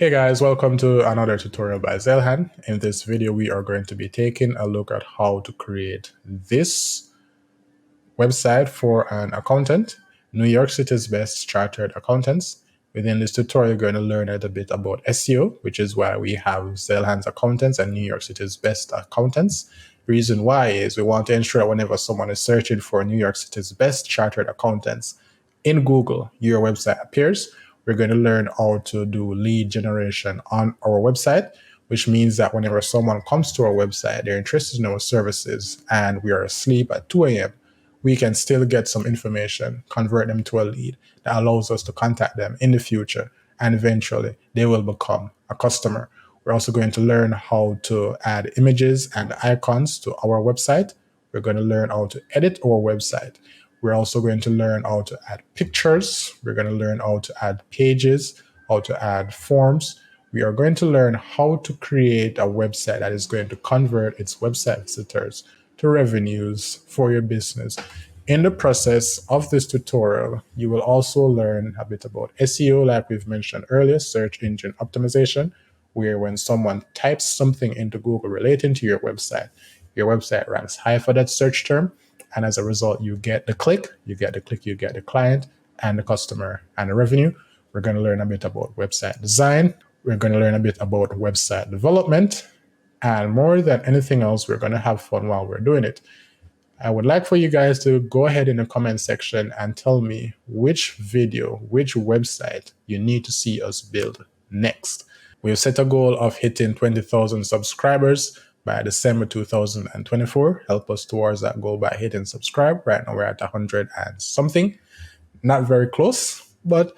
Hey guys, welcome to another tutorial by Zeilhan. In this video, we are going to be taking a look at how to create this website for an accountant, New York City's best chartered accountants. Within this tutorial, you're going to learn a little bit about SEO, which is why we have Zeilhan's accountants and New York City's best accountants. Reason why is we want to ensure that whenever someone is searching for New York City's best chartered accountants in Google, your website appears. We're going to learn how to do lead generation on our website, which means that whenever someone comes to our website, they're interested in our services, and we are asleep at 2 a.m., we can still get some information, convert them to a lead that allows us to contact them in the future, and eventually they will become a customer. We're also going to learn how to add images and icons to our website. We're going to learn how to edit our website. We're also going to learn how to add pictures. We're going to learn how to add pages, how to add forms. We are going to learn how to create a website that is going to convert its website visitors to revenues for your business. In the process of this tutorial, you will also learn a bit about SEO, like we've mentioned earlier, search engine optimization, where when someone types something into Google relating to your website ranks high for that search term. And as a result, you get the click, you get the client and the customer and the revenue. We're going to learn a bit about website design. We're going to learn a bit about website development. And more than anything else, we're going to have fun while we're doing it. I would like for you guys to go ahead in the comment section and tell me which video, which website you need to see us build next. We've set a goal of hitting 20,000 subscribers by December 2024. Help us towards that goal by hitting subscribe. Right now we're at 100 and something. Not very close, but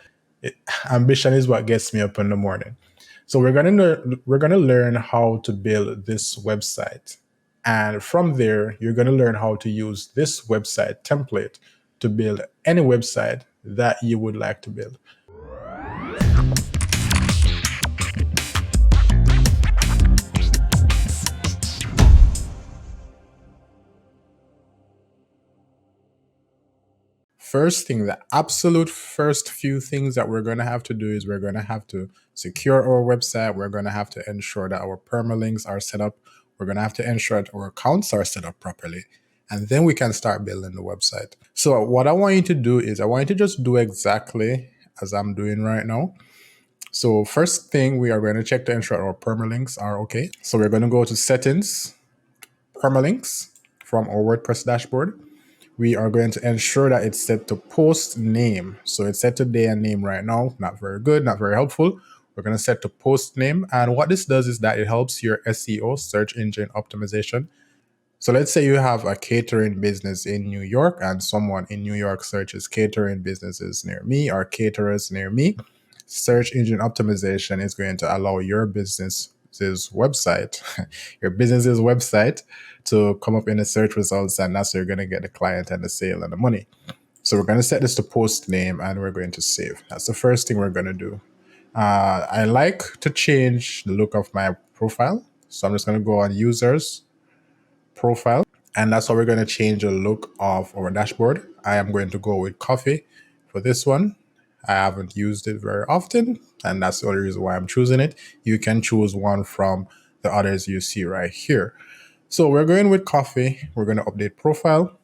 ambition is what gets me up in the morning. So we're gonna learn how to build this website. And from there, you're going to learn how to use this website template to build any website that you would like to build. First thing, the absolute first few things that we're going to have to do is we're going to have to secure our website. We're going to have to ensure that our permalinks are set up. We're going to have to ensure that our accounts are set up properly. And then we can start building the website. So what I want you to do is I want you to just do exactly as I'm doing right now. So first thing, we are going to check to ensure our permalinks are okay. So we're going to go to settings, permalinks from our WordPress dashboard. We are going to ensure that it's set to post name. So it's set to day and name right now. Not very good, not very helpful. We're going to set to post name. And what this does is that it helps your SEO, search engine optimization. So let's say you have a catering business in New York and someone in New York searches catering businesses near me or caterers near me. Search engine optimization is going to allow your business's website, to come up in the search results, and that's where you're going to get the client and the sale and the money. So we're going to set this to post name and we're going to save. That's the first thing we're going to do. I like to change the look of my profile. So I'm just going to go on users, profile, and that's how we're going to change the look of our dashboard. I am going to go with coffee for this one. I haven't used it very often, and that's the only reason why I'm choosing it. You can choose one from the others you see right here. So we're going with coffee. We're going to update profile.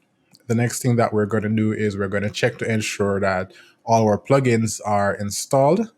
The next thing that we're going to do is we're going to check to ensure that all our plugins are installed,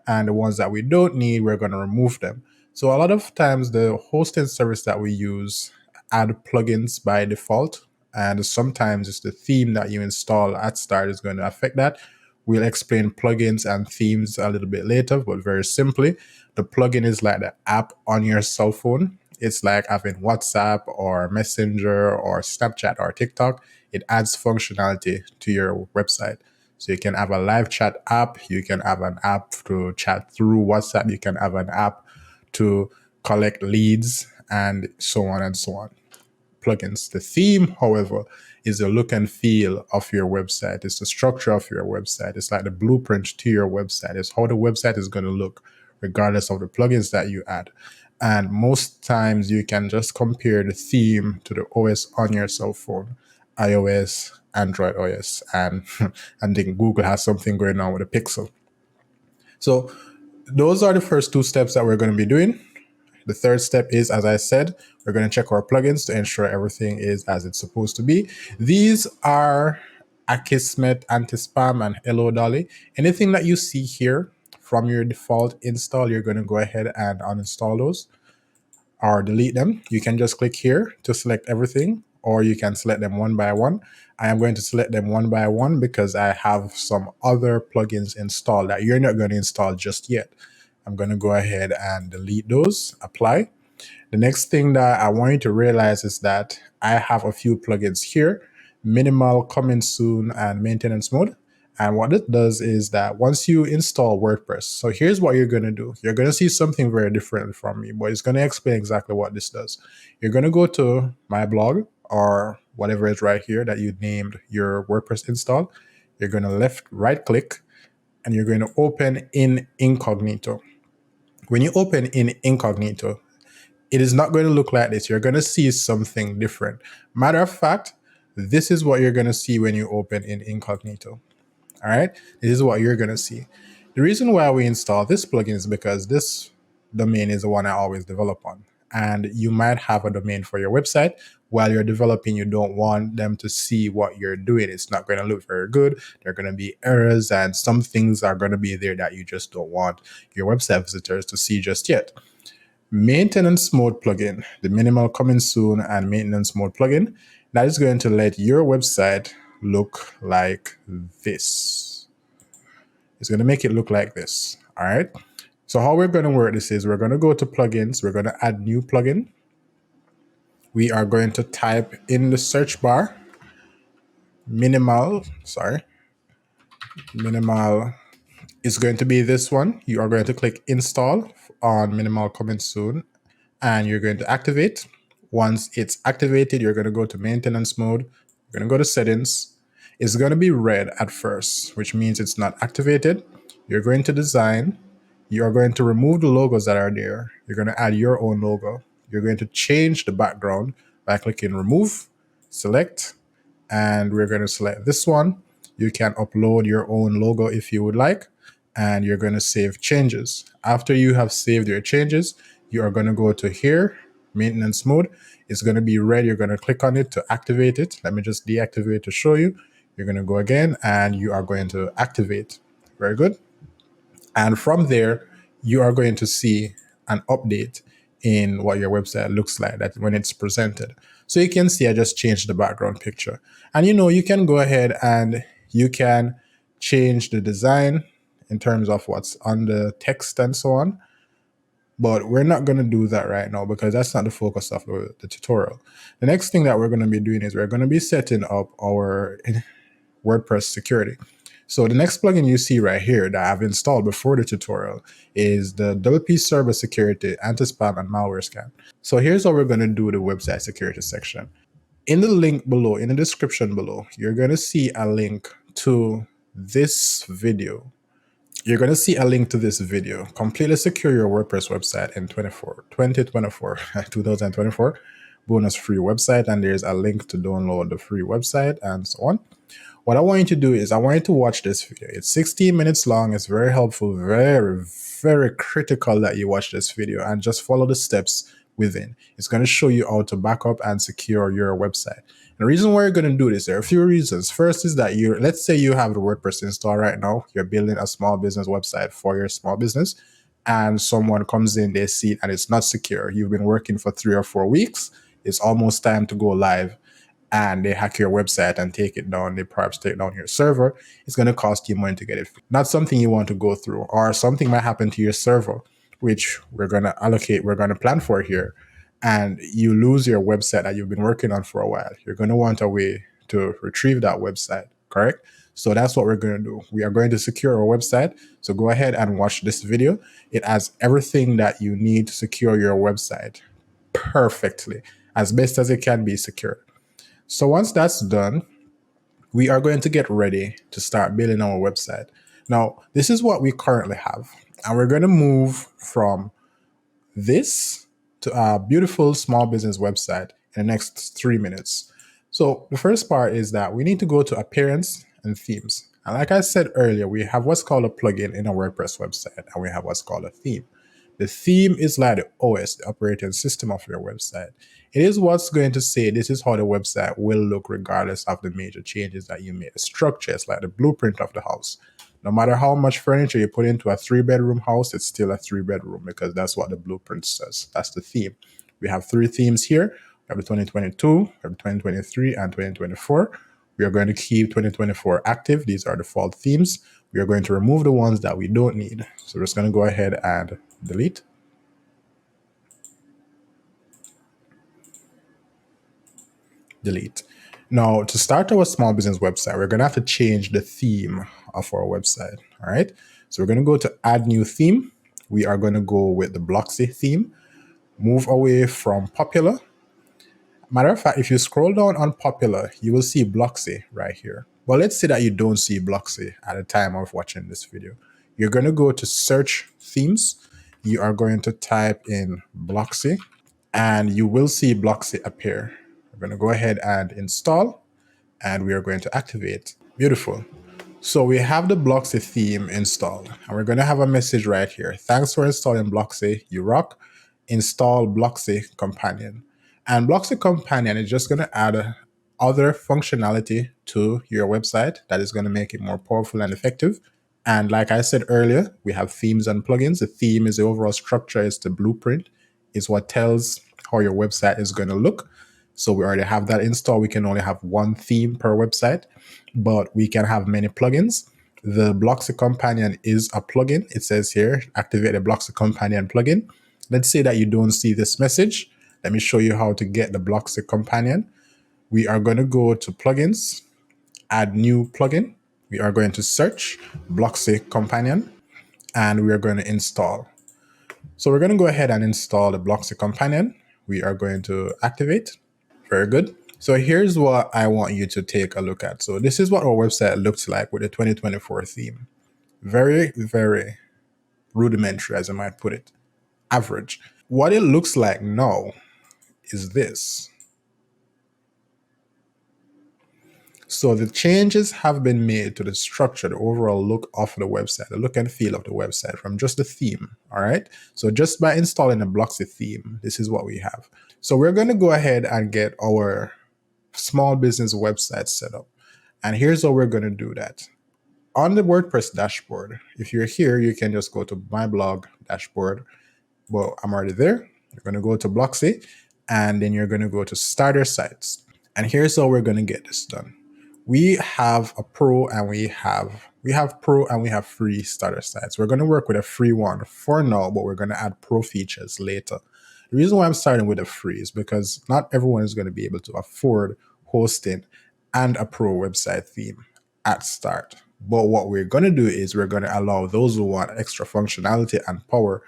and the ones that we don't need, we're going to remove them. So a lot of times the hosting service that we use add plugins by default, and sometimes it's the theme that you install at start is going to affect that. We'll explain plugins and themes a little bit later, but very simply, the plugin is like the app on your cell phone. It's like having WhatsApp or Messenger or Snapchat or TikTok. It adds functionality to your website. So you can have a live chat app. You can have an app to chat through WhatsApp. You can have an app to collect leads and so on and so on. Plugins. The theme, however, is the look and feel of your website. It's the structure of your website. It's like the blueprint to your website. It's how the website is going to look regardless of the plugins that you add. And most times you can just compare the theme to the OS on your cell phone, iOS, Android OS, and I think Google has something going on with the Pixel. So those are the first two steps that we're going to be doing. The third step is, as I said, we're going to check our plugins to ensure everything is as it's supposed to be. These are Akismet, Anti-Spam, and Hello Dolly. Anything that you see here from your default install, you're going to go ahead and uninstall those or delete them. You can just click here to select everything, or you can select them one by one. I am going to select them one by one because I have some other plugins installed that you're not going to install just yet. I'm going to go ahead and delete those, apply. The next thing that I want you to realize is that I have a few plugins here, minimal, coming soon, and maintenance mode. And what it does is that once you install WordPress, so here's what you're going to do. You're going to see something very different from me, but it's going to explain exactly what this does. You're going to go to my blog or whatever is right here that you named your WordPress install. You're going to right click, and you're going to open in incognito. When you open in incognito, it is not going to look like this. You're going to see something different. Matter of fact, this is what you're going to see when you open in incognito. All right, this is what you're going to see. The reason why we install this plugin is because this domain is the one I always develop on. And you might have a domain for your website. While you're developing, you don't want them to see what you're doing. It's not going to look very good. There are going to be errors, and some things are going to be there that you just don't want your website visitors to see just yet. Maintenance mode plugin, the minimal coming soon and maintenance mode plugin, that is going to let your website look like this. It's going to make it look like this. All right. So how we're going to work this is we're going to go to plugins. We're going to add new plugin. We are going to type in the search bar, minimal is going to be this one. You are going to click install on minimal coming soon, and you're going to activate. Once it's activated, you're going to go to maintenance mode. You're going to go to settings. It's going to be red at first, which means it's not activated. You're going to design. You are going to remove the logos that are there. You're going to add your own logo. You're going to change the background by clicking remove, select, and we're going to select this one. You can upload your own logo if you would like, and you're going to save changes. After you have saved your changes, you are going to go to here, maintenance mode. It's going to be red. You're going to click on it to activate it. Let me just deactivate to show you. You're going to go again, and you are going to activate. Very good. And from there, you are going to see an update in what your website looks like that when it's presented. So you can see I just changed the background picture. And you can go ahead and you can change the design in terms of what's on the text and so on. But we're not going to do that right now because that's not the focus of the tutorial. The next thing that we're going to be doing is we're going to be setting up our WordPress security. So the next plugin you see right here that I've installed before the tutorial is the WP Server Security Anti-Spam and Malware Scan. So here's how we're going to do the website security section. In the link below, in the description below, you're going to see a link to this video. You're going to see a link to this video. Completely secure your WordPress website in 2024 bonus free website, and there's a link to download the free website and so on. What I want you to do is I want you to watch this video. It's 16 minutes long. It's very helpful, very, very critical that you watch this video and just follow the steps within. It's going to show you how to back up and secure your website. And the reason why you're going to do this, there are a few reasons. First is that let's say you have the WordPress install right now. You're building a small business website for your small business, and someone comes in, they see it, and it's not secure. You've been working for 3 or 4 weeks. It's almost time to go live, and they hack your website and take it down. They perhaps take down your server. It's going to cost you money to get it. Not something you want to go through, or something might happen to your server, which we're going to plan for here, and you lose your website that you've been working on for a while. You're going to want a way to retrieve that website, correct? So that's what we're going to do. We are going to secure our website. So go ahead and watch this video. It has everything that you need to secure your website perfectly, as best as it can be secured. So once that's done, we are going to get ready to start building our website. Now, this is what we currently have, and we're going to move from this to a beautiful small business website in the next 3 minutes. So the first part is that we need to go to Appearance and Themes. And like I said earlier, we have what's called a plugin in a WordPress website, and we have what's called a theme. The theme is like the OS, the operating system of your website. It is what's going to say this is how the website will look regardless of the major changes that you made. The structure is like the blueprint of the house. No matter how much furniture you put into a 3-bedroom house, it's still a 3-bedroom because that's what the blueprint says. That's the theme. We have 3 themes here. We have the 2022, we have the 2023, and 2024. We are going to keep 2024 active. These are default themes. We are going to remove the ones that we don't need. So we're just going to go ahead and delete. Delete. Now, to start our small business website, we're going to have to change the theme of our website. All right. So we're going to go to add new theme. We are going to go with the Blocksy theme. Move away from popular. Matter of fact, if you scroll down on popular, you will see Blocksy right here. Well, let's say that you don't see Blocksy at the time of watching this video. You're going to go to search themes. You are going to type in Blocksy and you will see Blocksy appear. We're going to go ahead and install and we are going to activate. Beautiful. So we have the Blocksy theme installed and we're going to have a message right here. Thanks for installing Blocksy, you rock. Install Blocksy Companion. And Blocksy Companion is just going to add other functionality to your website that is going to make it more powerful and effective. And like I said earlier, we have themes and plugins. The theme is the overall structure, it's the blueprint, is what tells how your website is going to look. So we already have that installed. We can only have one theme per website, but we can have many plugins. The Blocksy Companion is a plugin. It says here, activate the Blocksy Companion plugin. Let's say that you don't see this message. Let me show you how to get the Blocksy Companion. We are going to go to plugins, add new plugin. We are going to search Blocksy Companion and we are going to install. So we're going to go ahead and install the Blocksy Companion. We are going to activate. Very good. So here's what I want you to take a look at. So this is what our website looks like with the 2024 theme. Very, very rudimentary, as I might put it. Average. What it looks like now is this. So the changes have been made to the structure, the overall look of the website, the look and feel of the website from just the theme. All right. So just by installing the Blocksy theme, this is what we have. So we're going to go ahead and get our small business website set up. And here's how we're going to do that. On the WordPress dashboard, if you're here, you can just go to my blog dashboard. Well, I'm already there. You're going to go to Blocksy and then you're going to go to starter sites. And here's how we're going to get this done. We have a pro and we have pro and we have free starter sites. We're going to work with a free one for now, but we're going to add pro features later. The reason why I'm starting with a free is because not everyone is going to be able to afford hosting and a pro website theme at start. But what we're going to do is we're going to allow those who want extra functionality and power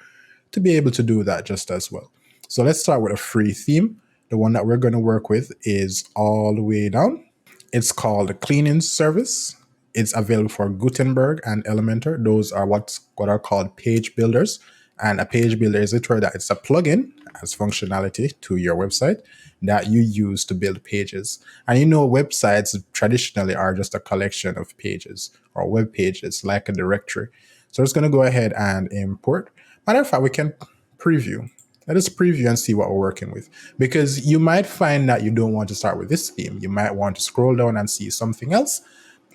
to be able to do that just as well. So let's start with a free theme. The one that we're going to work with is all the way down. It's called the cleaning service. It's available for Gutenberg and Elementor. Those are what are called page builders. And a page builder is literally that it's a plugin as functionality to your website that you use to build pages. And you know, websites traditionally are just a collection of pages or web pages like a directory. So it's going to go ahead and import. Matter of fact, we can preview. Let us preview and see what we're working with, because you might find that you don't want to start with this theme. You might want to scroll down and see something else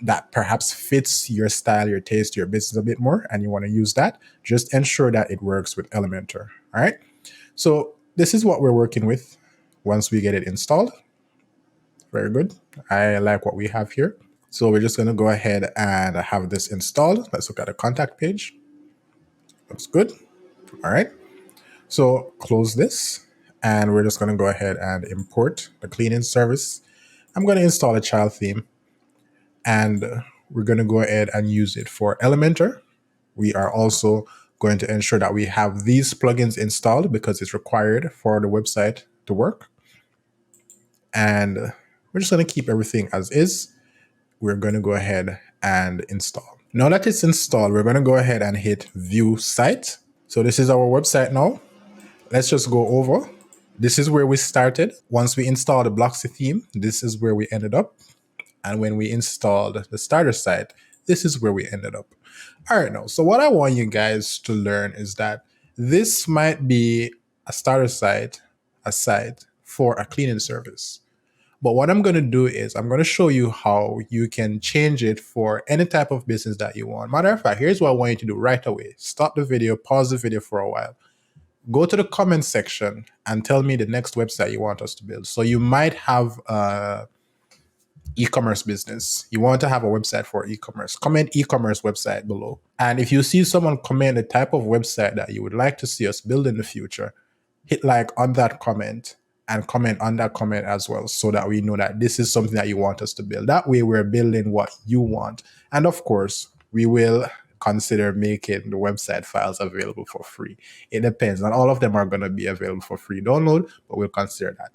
that perhaps fits your style, your taste, your business a bit more, and you want to use that. Just ensure that it works with Elementor. All right. So this is what we're working with once we get it installed. Very good. I like what we have here. So we're just going to go ahead and have this installed. Let's look at the contact page. Looks good. All right. So close this and we're just going to go ahead and import the cleaning service. I'm going to install a child theme and we're going to go ahead and use it for Elementor. We are also going to ensure that we have these plugins installed because it's required for the website to work. And we're just going to keep everything as is. We're going to go ahead and install. Now that it's installed, we're going to go ahead and hit view site. So this is our website now. Let's just go over. This is where we started. Once we installed the Blocksy theme, this is where we ended up. And when we installed the starter site, this is where we ended up. All right, now, so what I want you guys to learn is that this might be a starter site, a site for a cleaning service. But what I'm going to do is I'm going to show you how you can change it for any type of business that you want. Matter of fact, here's what I want you to do right away. Stop the video, pause the video for a while. Go to the comment section and tell me the next website you want us to build. So you might have e-commerce business. You want to have a website for e-commerce. Comment e-commerce website below. And if you see someone comment the type of website that you would like to see us build in the future, hit like on that comment and comment on that comment as well, so that we know that this is something that you want us to build. That way we're building what you want. And of course, we will consider making the website files available for free. It depends. Not all of them are going to be available for free download, but we'll consider that.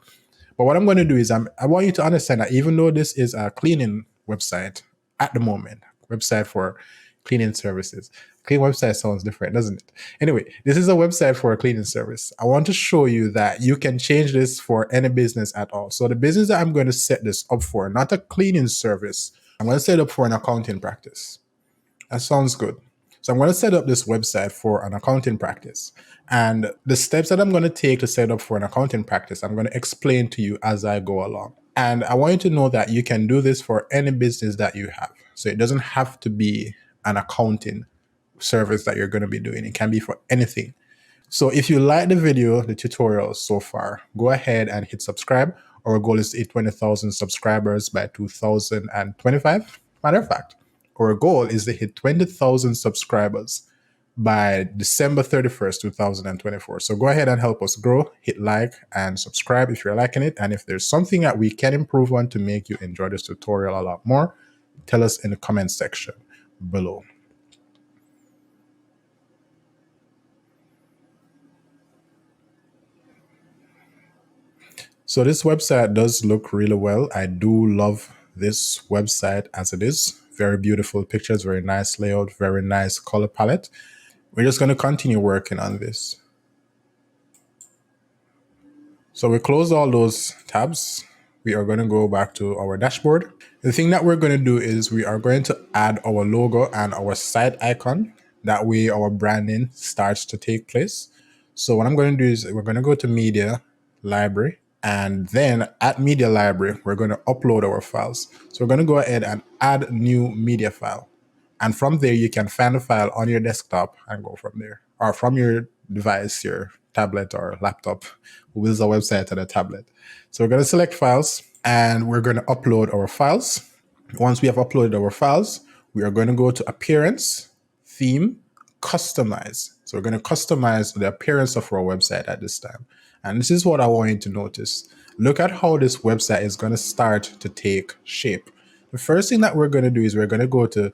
But what I'm going to do is I want you to understand that even though this is a cleaning website at the moment, website for cleaning services. Clean website sounds different, doesn't it? Anyway, this is a website for a cleaning service. I want to show you that you can change this for any business at all. So the business that I'm going to set this up for, not a cleaning service, I'm going to set it up for an accounting practice. That sounds good. So I'm going to set up this website for an accounting practice. And the steps that I'm going to take to set up for an accounting practice, I'm going to explain to you as I go along. And I want you to know that you can do this for any business that you have. So it doesn't have to be an accounting service that you're going to be doing. It can be for anything. So if you like the video, the tutorial so far, go ahead and hit subscribe. Our goal is to hit 20,000 subscribers by 2025. Matter of fact, our goal is to hit 20,000 subscribers by December 31st, 2024. So go ahead and help us grow, hit like and subscribe if you're liking it. And if there's something that we can improve on to make you enjoy this tutorial a lot more, tell us in the comment section below. So this website does look really well. I do love this website as it is. Very beautiful pictures, very nice layout, very nice color palette. We're just going to continue working on this. So we close all those tabs. We are going to go back to our dashboard. The thing that we're going to do is we are going to add our logo and our site icon. That way our branding starts to take place. So what I'm going to do is we're going to go to Media Library. And then at Media Library, we're going to upload our files. So we're going to go ahead and add new media file. And from there, you can find the file on your desktop and go from there. Or from your device, your tablet or laptop, who builds a website on a tablet. So we're going to select files and we're going to upload our files. Once we have uploaded our files, we are going to go to Appearance, Theme, Customize. So we're going to customize the appearance of our website at this time. And this is what I want you to notice. Look at how this website is going to start to take shape. The first thing that we're going to do is we're going to go to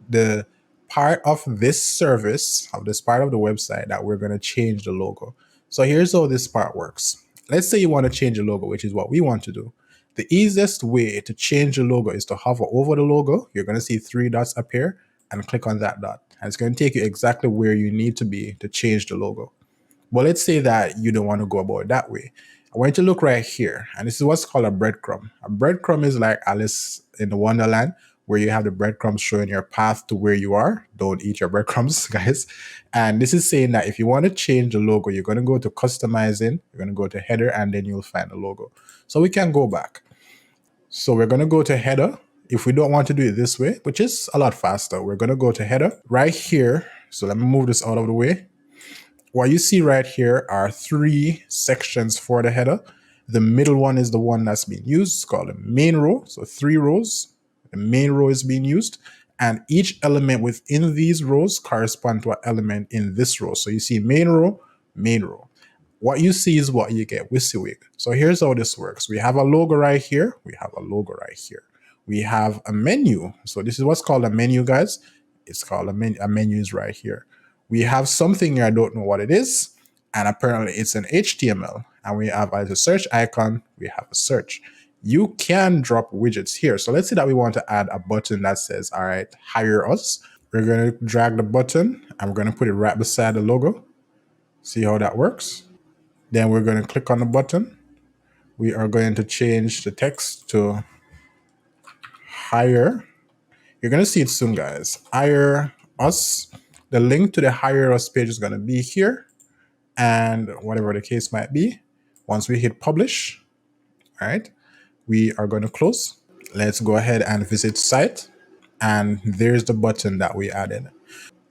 the part of this service, of this part of the website that we're going to change the logo. So here's how this part works. Let's say you want to change the logo, which is what we want to do. The easiest way to change the logo is to hover over the logo. You're going to see 3 dots appear and click on that dot. And it's going to take you exactly where you need to be to change the logo. But let's say that you don't want to go about it that way. I want you to look right here. And this is what's called a breadcrumb. A breadcrumb is like Alice in the Wonderland, where you have the breadcrumbs showing your path to where you are. Don't eat your breadcrumbs, guys. And this is saying that if you want to change the logo, you're going to go to customizing, you're going to go to header, and then you'll find the logo. So we can go back. So we're going to go to header. If we don't want to do it this way, which is a lot faster, we're going to go to header right here. So let me move this out of the way. What you see right here are 3 sections for the header. The middle one is the one that's being used. It's called the main row. So 3 rows. The main row is being used. And each element within these rows correspond to an element in this row. So you see main row, main row. What you see is what you get, WYSIWYG. So here's how this works. We have a logo right here. We have a logo right here. We have a menu. So this is what's called a menu, guys. It's called a menu. A menu is right here. We have something here, I don't know what it is, and apparently it's an HTML. And we have as a search icon, we have a search. You can drop widgets here. So let's say that we want to add a button that says, all right, hire us. We're going to drag the button and we're going to put it right beside the logo. See how that works? Then we're going to click on the button. We are going to change the text to hire. You're going to see it soon, guys. Hire us. The link to the hire us page is going to be here, and whatever the case might be. Once we hit publish, all right, we are going to close. Let's go ahead and visit site. And there's the button that we added.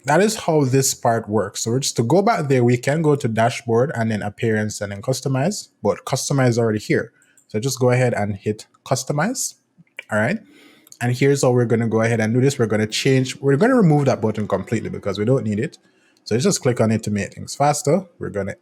That is how this part works. So just to go back there, we can go to dashboard and then appearance and then customize, but customize is already here. So just go ahead and hit customize. All right. And here's how we're going to go ahead and do this. We're going to remove that button completely because we don't need it. So just click on it to make things faster. We're going to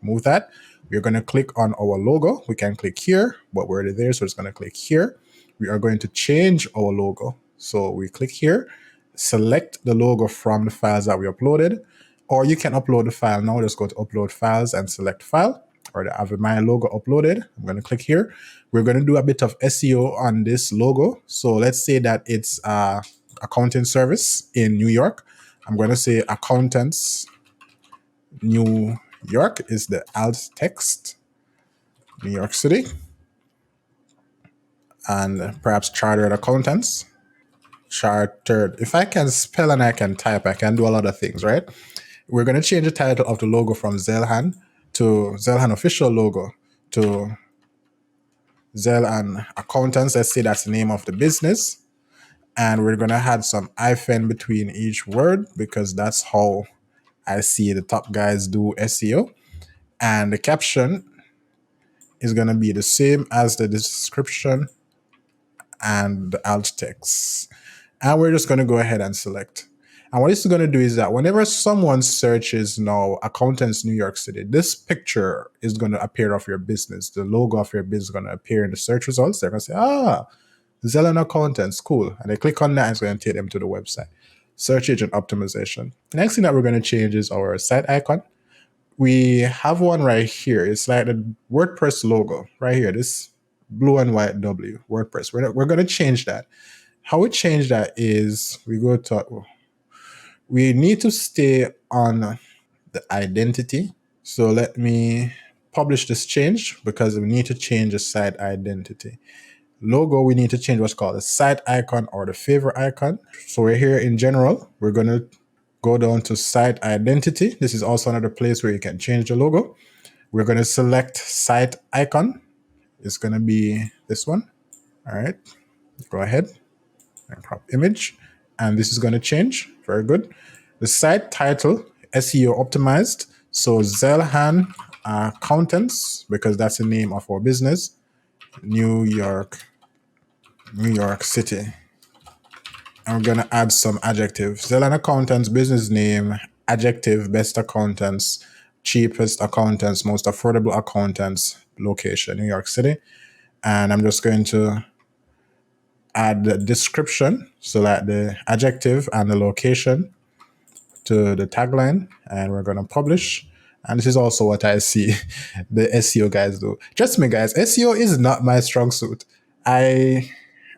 remove that. We're going to click on our logo. We can click here, but we're already there. So it's going to click here. We are going to change our logo. So we click here, select the logo from the files that we uploaded, or you can upload the file now. Just go to upload files and select file, or I have my logo uploaded. I'm going to click here. We're going to do a bit of SEO on this logo. So let's say that it's accounting service in New York. I'm going to say accountants New York is the alt text, New York City, and perhaps chartered accountants. Chartered. If I can spell and I can type, I can do a lot of things, right? We're going to change the title of the logo from Zeilhan to Zeilhan official logo to Zeilhan accountants. Let's say that's the name of the business. And we're going to add some hyphen between each word because that's how I see the top guys do SEO. And the caption is going to be the same as the description and the alt text. And we're just going to go ahead and select. And what it's going to do is that whenever someone searches now accountants New York City, this picture is going to appear of your business. The logo of your business is going to appear in the search results. They're going to say, Zeilhan accountants, cool. And they click on that and it's going to take them to the website. Search engine optimization. The next thing that we're going to change is our site icon. We have one right here. It's like the WordPress logo right here. This blue and white W, WordPress. We're going to change that. How we change that is we need to stay on the identity. So let me publish this change because we need to change the site identity. Logo, we need to change what's called the site icon or the favorite icon. So we're here in general. We're going to go down to site identity. This is also another place where you can change the logo. We're going to select site icon. It's going to be this one. All right. Go ahead and crop image. And this is going to change. Very good. The site title, SEO optimized. So Zeilhan accountants, because that's the name of our business. New York City. And we're going to add some adjectives. Zeilhan accountants, business name, adjective, best accountants, cheapest accountants, most affordable accountants, location, New York City. And I'm just going to add the description, so like the adjective and the location to the tagline, and we're going to publish. And this is also what I see the SEO guys do. Trust me, guys, SEO is not my strong suit. I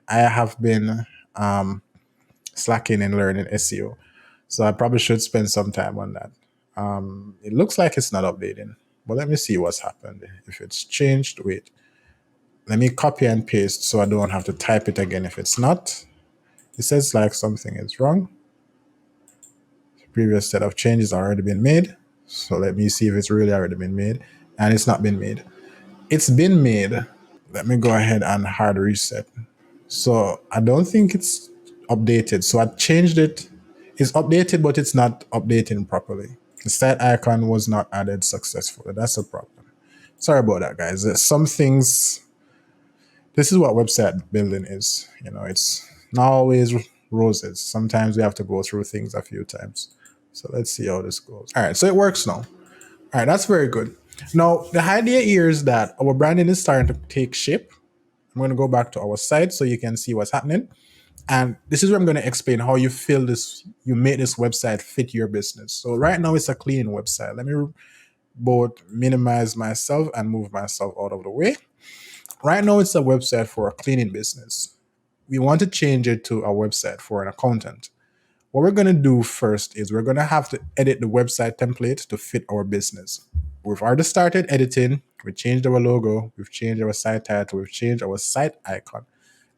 have been slacking in learning SEO, so I probably should spend some time on that. It looks like it's not updating, but let me see what's happened. If it's changed, wait. Let me copy and paste so I don't have to type it again if it's not. It says like something is wrong. The previous set of changes already been made. So let me see if it's really already been made. And it's not been made. It's been made. Let me go ahead and hard reset. So I don't think it's updated. So I changed it. It's updated, but it's not updating properly. The site icon was not added successfully. That's a problem. Sorry about that, guys. There's some things. This is what website building is. It's not always roses. Sometimes we have to go through things a few times. So let's see how this goes. All right, so it works now. All right, that's very good. Now, the idea here is that our branding is starting to take shape. I'm going to go back to our site so you can see what's happening. And this is where I'm going to explain how you make this website fit your business. So right now it's a clean website. Let me both minimize myself and move myself out of the way. Right now, it's a website for a cleaning business. We want to change it to a website for an accountant. What we're going to do first is we're going to have to edit the website template to fit our business. We've already started editing. We changed our logo. We've changed our site title. We've changed our site icon.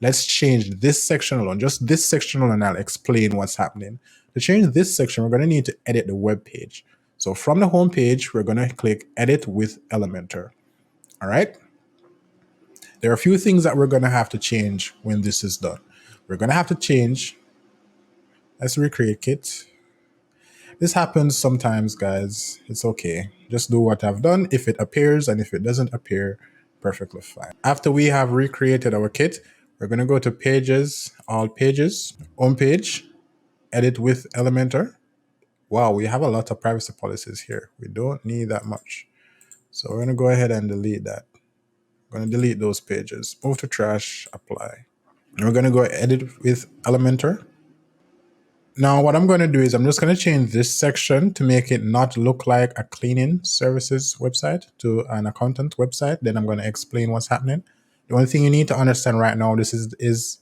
let's change this section alone, just this section alone, and I'll explain what's happening. To change this section, we're going to need to edit the web page. So from the home page, we're going to click Edit with Elementor. All right. There are a few things that we're going to have to change when this is done. We're going to have to change. Let's recreate kit. This happens sometimes, guys. It's okay. Just do what I've done. If it appears, and if it doesn't appear, perfectly fine. After we have recreated our kit, we're going to go to Pages, All Pages, Home Page, Edit with Elementor. Wow, we have a lot of privacy policies here. We don't need that much. So we're going to go ahead and delete that. We're going to delete those pages. Move to Trash, Apply. And we're going to go Edit with Elementor. Now, what I'm going to do is I'm just going to change this section to make it not look like a cleaning services website to an accountant website. Then I'm going to explain what's happening. The only thing you need to understand right now, the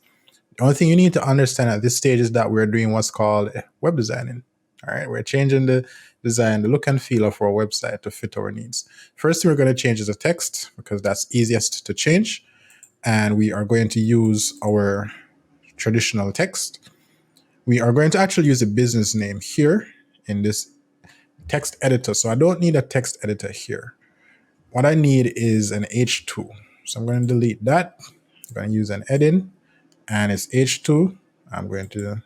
only thing you need to understand at this stage is that we're doing what's called web designing. All right, we're changing the design, the look and feel of our website to fit our needs. First thing we're going to change is the text because that's easiest to change. And we are going to use our traditional text. We are going to actually use a business name here in this text editor. So I don't need a text editor here. What I need is an H2. So I'm going to delete that. I'm going to use an heading and it's H2. I'm going to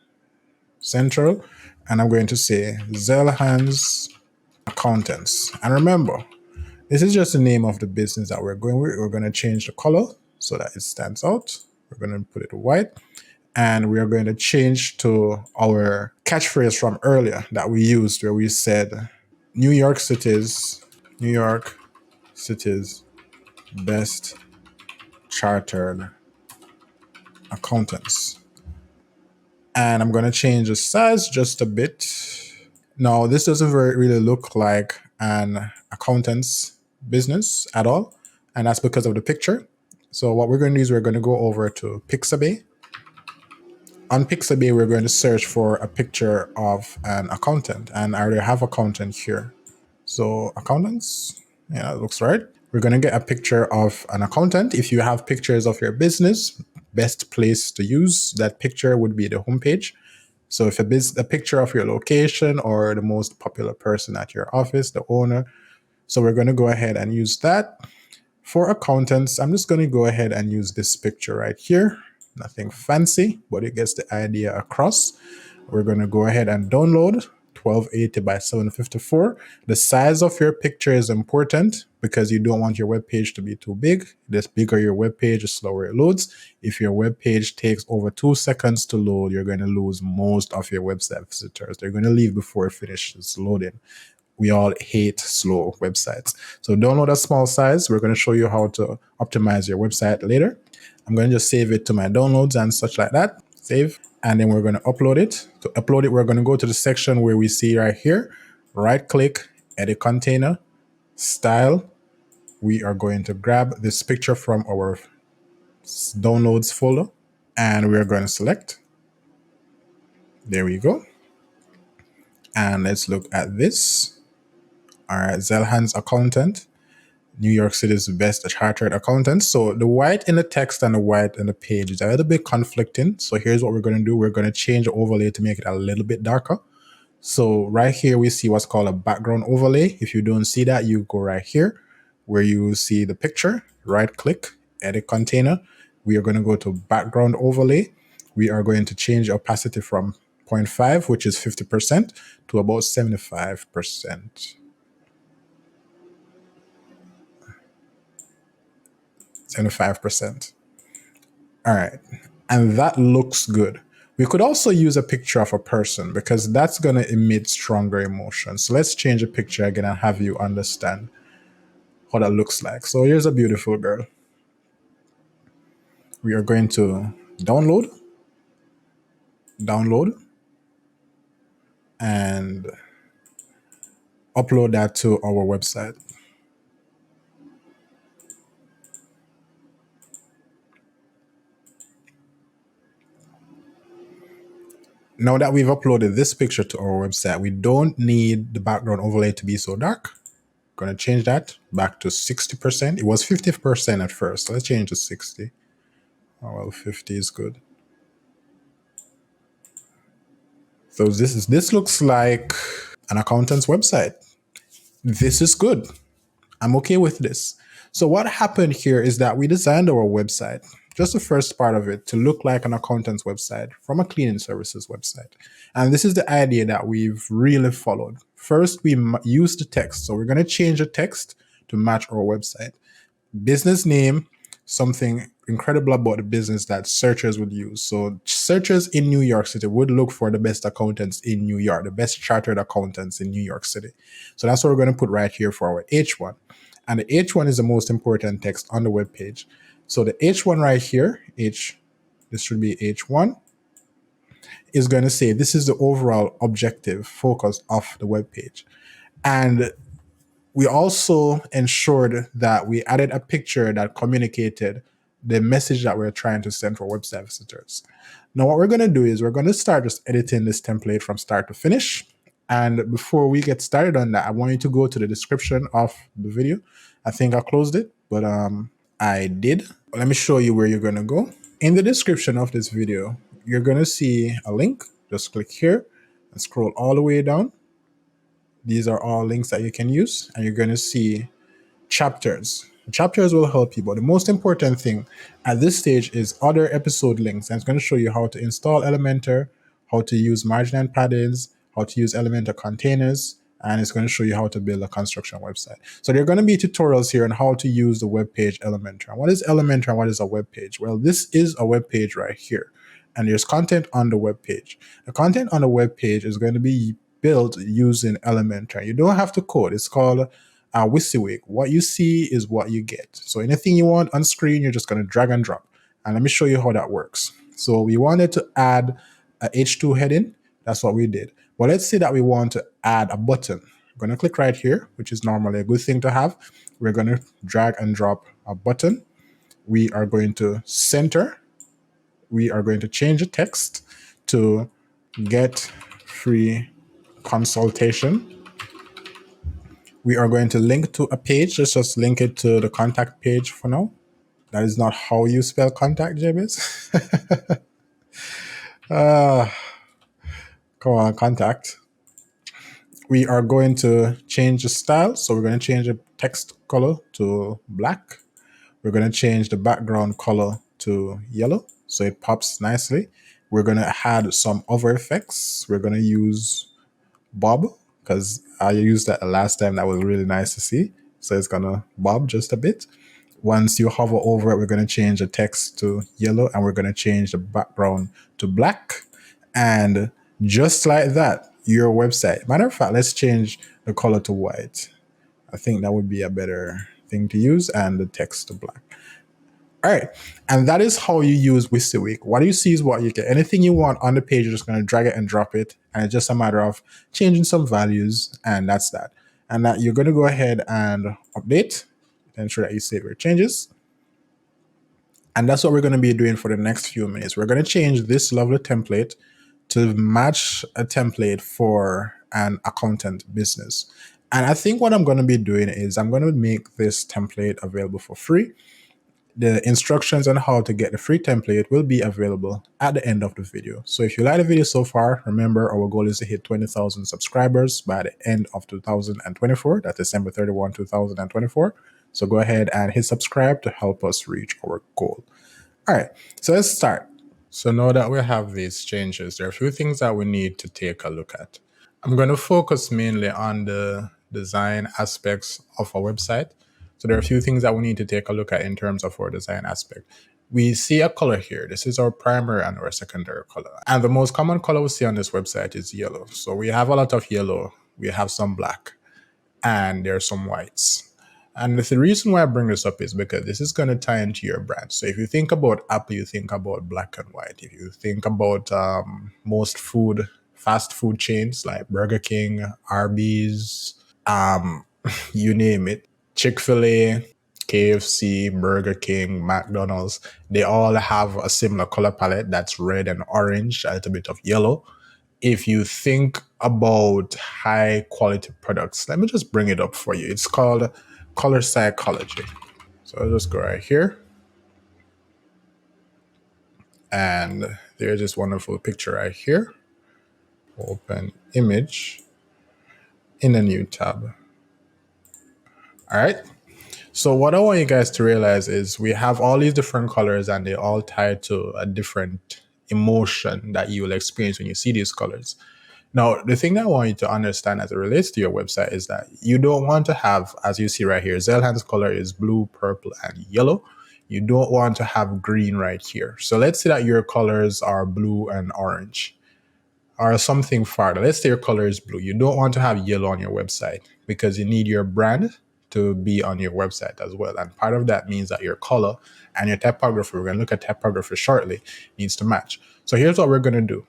central and I'm going to say Zeilhan's Accountants. And remember, this is just the name of the business that we're going with. We're going to change the color so that it stands out. We're going to put it white. And we are going to change to our catchphrase from earlier that we used where we said, New York City's best chartered accountants. And I'm going to change the size just a bit. Now, this doesn't really look like an accountant's business at all. And that's because of the picture. So what we're going to do is we're going to go over to Pixabay. On Pixabay, we're going to search for a picture of an accountant, and I already have accountant here. So accountants, yeah, that looks right. We're going to get a picture of an accountant. If you have pictures of your business, best place to use that picture would be the homepage. So if a picture of your location or the most popular person at your office, the owner. So we're going to go ahead and use that. For accountants, I'm just going to go ahead and use this picture right here. Nothing fancy, but it gets the idea across. We're going to go ahead and download 1280 by 754. The size of your picture is important because you don't want your web page to be too big. The bigger your web page, the slower it loads. If your web page takes over 2 seconds to load, you're going to lose most of your website visitors. They're going to leave before it finishes loading. We all hate slow websites. So download a small size. We're going to show you how to optimize your website later. I'm going to just save it to my downloads and such like that. Save. And then we're going to upload it. To upload it, we're going to go to the section where we see right here, right click, edit container, style. We are going to grab this picture from our downloads folder and we're going to select. There we go. And let's look at this. All right, Zeilhan's accountant. New York City's best chartered accountants. So the white in the text and the white in the page is a little bit conflicting. So here's what we're going to do. We're going to change the overlay to make it a little bit darker. So right here, we see what's called a background overlay. If you don't see that, you go right here where you see the picture, right click, edit container. We are going to go to background overlay. We are going to change opacity from 0.5, which is 50%, to about 75%. 75%. All right. And that looks good. We could also use a picture of a person because that's going to emit stronger emotion. So let's change the picture again and have you understand what that looks like. So here's a beautiful girl. We are going to download, and upload that to our website. Now that we've uploaded this picture to our website, we don't need the background overlay to be so dark. Going to change that back to 60%. It was 50% at first. So let's change to 60. Oh, well, 50 is good. So this looks like an accountant's website. This is good. I'm okay with this. So what happened here is that we designed our website, just the first part of it, to look like an accountant's website from a cleaning services website. And this is the idea that we've really followed. First, we use the text. So we're going to change the text to match our website. Business name, something incredible about the business that searchers would use. So searchers in New York City would look for the best accountants in New York, the best chartered accountants in New York City. So that's what we're going to put right here for our H1. And the H1 is the most important text on the web page. So the H1 right here, this should be H1, is going to say this is the overall objective focus of the web page. And we also ensured that we added a picture that communicated the message that we're trying to send for website visitors. Now, what we're going to do is we're going to start just editing this template from start to finish. And before we get started on that, I want you to go to the description of the video. I think I closed it, but I did. Let me show you where you're going to go. In the description of this video, you're going to see a link. Just click here and scroll all the way down. These are all links that you can use, and you're going to see chapters. Chapters will help you, but the most important thing at this stage is other episode links. And it's going to show you how to install Elementor, how to use margin and paddings, how to use Elementor containers, and it's going to show you how to build a construction website. So there are going to be tutorials here on how to use the web page Elementor. And what is Elementor and what is a web page? Well, this is a web page right here, and there's content on the web page. The content on the web page is going to be built using Elementor. You don't have to code. It's called WYSIWYG. What you see is what you get. So anything you want on screen, you're just going to drag and drop. And let me show you how that works. So we wanted to add a H2 heading. That's what we did. But let's say that we want to add a button. I'm going to click right here, which is normally a good thing to have. We're going to drag and drop a button. We are going to center. We are going to change the text to get free consultation. We are going to link to a page. Let's just link it to the contact page for now. That is not how you spell contact, Jabez. Come on, contact. We are going to change the style. So we're going to change the text color to black. We're going to change the background color to yellow so it pops nicely. We're going to add some other effects. We're going to use bob, because I used that the last time. That was really nice to see. So it's going to bob just a bit. Once you hover over it, we're going to change the text to yellow, and we're going to change the background to black. And just like that, your website. Matter of fact, let's change the color to white. I think that would be a better thing to use, and the text to black. All right. And that is how you use WYSIWYG. What you see is what you get. Anything you want on the page, you're just going to drag it and drop it. And it's just a matter of changing some values. And that's that. And that you're going to go ahead and update. Ensure that you save your changes. And that's what we're going to be doing for the next few minutes. We're going to change this lovely template to match a template for an accountant business. And I think what I'm going to be doing is I'm going to make this template available for free. The instructions on how to get the free template will be available at the end of the video. So if you like the video so far, remember our goal is to hit 20,000 subscribers by the end of 2024. That's December 31, 2024. So go ahead and hit subscribe to help us reach our goal. All right, so let's start. So now that we have these changes, there are a few things that we need to take a look at. I'm going to focus mainly on the design aspects of our website. So there are a few things that we need to take a look at in terms of our design aspect. We see a color here. This is our primary and our secondary color. And the most common color we see on this website is yellow. So we have a lot of yellow. We have some black, and there are some whites. And the reason why I bring this up is because this is going to tie into your brand. So if you think about Apple, you think about black and white. If you think about most fast food chains like Burger King, Arby's, you name it, Chick-fil-A, KFC, Burger King, McDonald's, they all have a similar color palette that's red and orange, a little bit of yellow. If you think about high quality products, let me just bring it up for you. It's called color psychology. So I'll just go right here. And there's this wonderful picture right here. Open image in a new tab. All right. So what I want you guys to realize is we have all these different colors and they all tie to a different emotion that you will experience when you see these colors. Now, the thing that I want you to understand as it relates to your website is that you don't want to have, as you see right here, Zeilhan's color is blue, purple, and yellow. You don't want to have green right here. So let's say that your colors are blue and orange or something farther. Let's say your color is blue. You don't want to have yellow on your website because you need your brand to be on your website as well. And part of that means that your color and your typography, we're going to look at typography shortly, needs to match. So here's what we're going to do.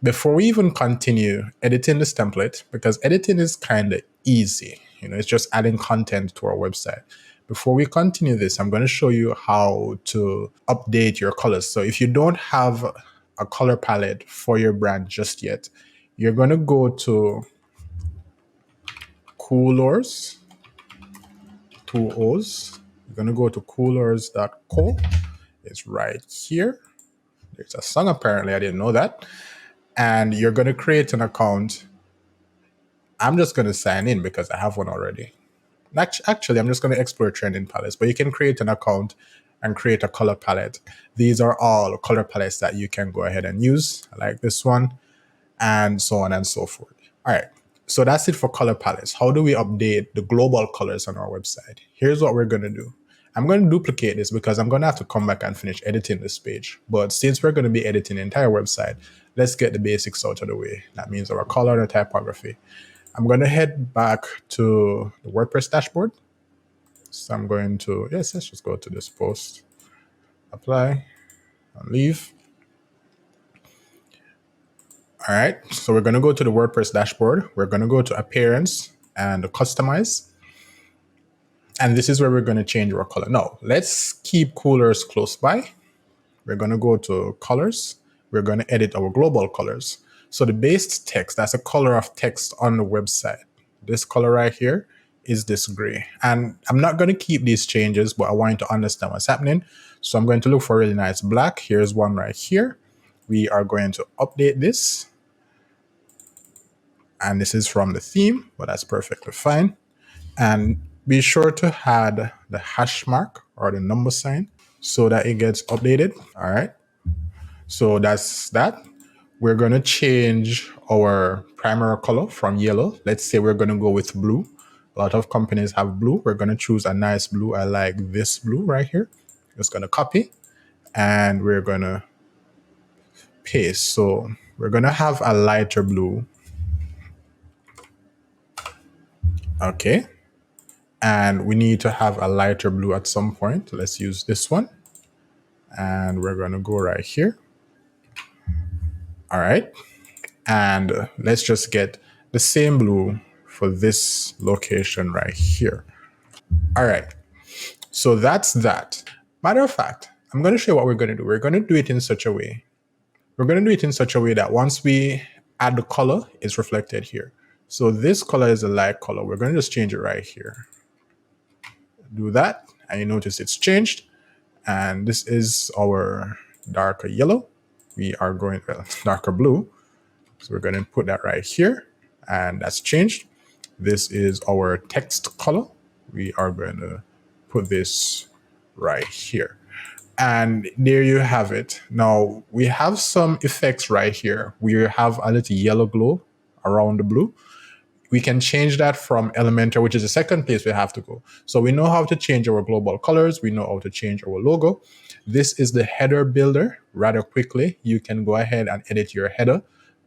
Before we even continue editing this template, because editing is kind of easy, it's just adding content to our website. Before we continue this, I'm going to show you how to update your colors. So if you don't have a color palette for your brand just yet, you're going to go to Coolors, 2 O's. You're going to go to coolors.co. It's right here. There's a song apparently, I didn't know that. And you're going to create an account. I'm just going to sign in because I have one already. Actually, I'm just going to explore trending palettes, but you can create an account and create a color palette. These are all color palettes that you can go ahead and use, like this one, and so on and so forth. All right, so that's it for color palettes. How do we update the global colors on our website? Here's what we're going to do. I'm going to duplicate this because I'm going to have to come back and finish editing this page. But since we're going to be editing the entire website, let's get the basics out of the way. That means our color and typography. I'm going to head back to the WordPress dashboard. So I'm going to, let's just go to this post, apply, and leave. All right, so we're going to go to the WordPress dashboard. We're going to go to appearance and customize. And this is where we're going to change our color. Now, let's keep coolers close by. We're going to go to colors. We're going to edit our global colors. So the base text, that's a color of text on the website. This color right here is this gray. And I'm not going to keep these changes, but I want you to understand what's happening. So I'm going to look for a really nice black. Here's one right here. We are going to update this. And this is from the theme, but that's perfectly fine. And be sure to add the hash mark or the number sign so that it gets updated. All right. So that's that. We're going to change our primary color from yellow. Let's say we're going to go with blue. A lot of companies have blue. We're going to choose a nice blue. I like this blue right here. Just going to copy and we're going to paste. So we're going to have a lighter blue. Okay. And we need to have a lighter blue at some point. Let's use this one. And we're going to go right here. All right. And let's just get the same blue for this location right here. All right. So that's that. Matter of fact, I'm going to show you what we're going to do. We're going to do it in such a way. We're going to do it in such a way that once we add the color, it's reflected here. So this color is a light color. We're going to just change it right here. Do that. And you notice it's changed. And this is our darker yellow. We are going, darker blue. So we're going to put that right here. And that's changed. This is our text color. We are going to put this right here. And there you have it. Now we have some effects right here. We have a little yellow glow around the blue. We can change that from Elementor, which is the second place we have to go. So we know how to change our global colors. We know how to change our logo. This is the header builder. Rather quickly, you can go ahead and edit your header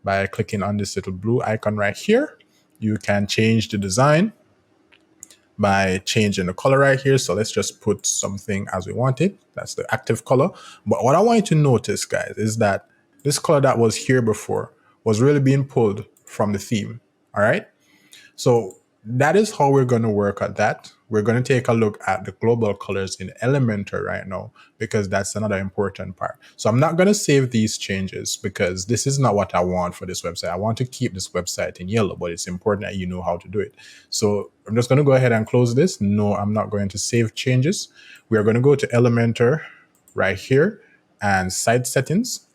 by clicking on this little blue icon right here. You can change the design by changing the color right here. So let's just put something as we want it. That's the active color. But what I want you to notice, guys, is that this color that was here before was really being pulled from the theme. All right. So that is how we're going to work at that. We're going to take a look at the global colors in Elementor right now, because that's another important part. So I'm not going to save these changes because this is not what I want for this website. I want to keep this website in yellow, but it's important that you know how to do it. So I'm just going to go ahead and close this. No, I'm not going to save changes. We are going to go to Elementor right here. and site settings.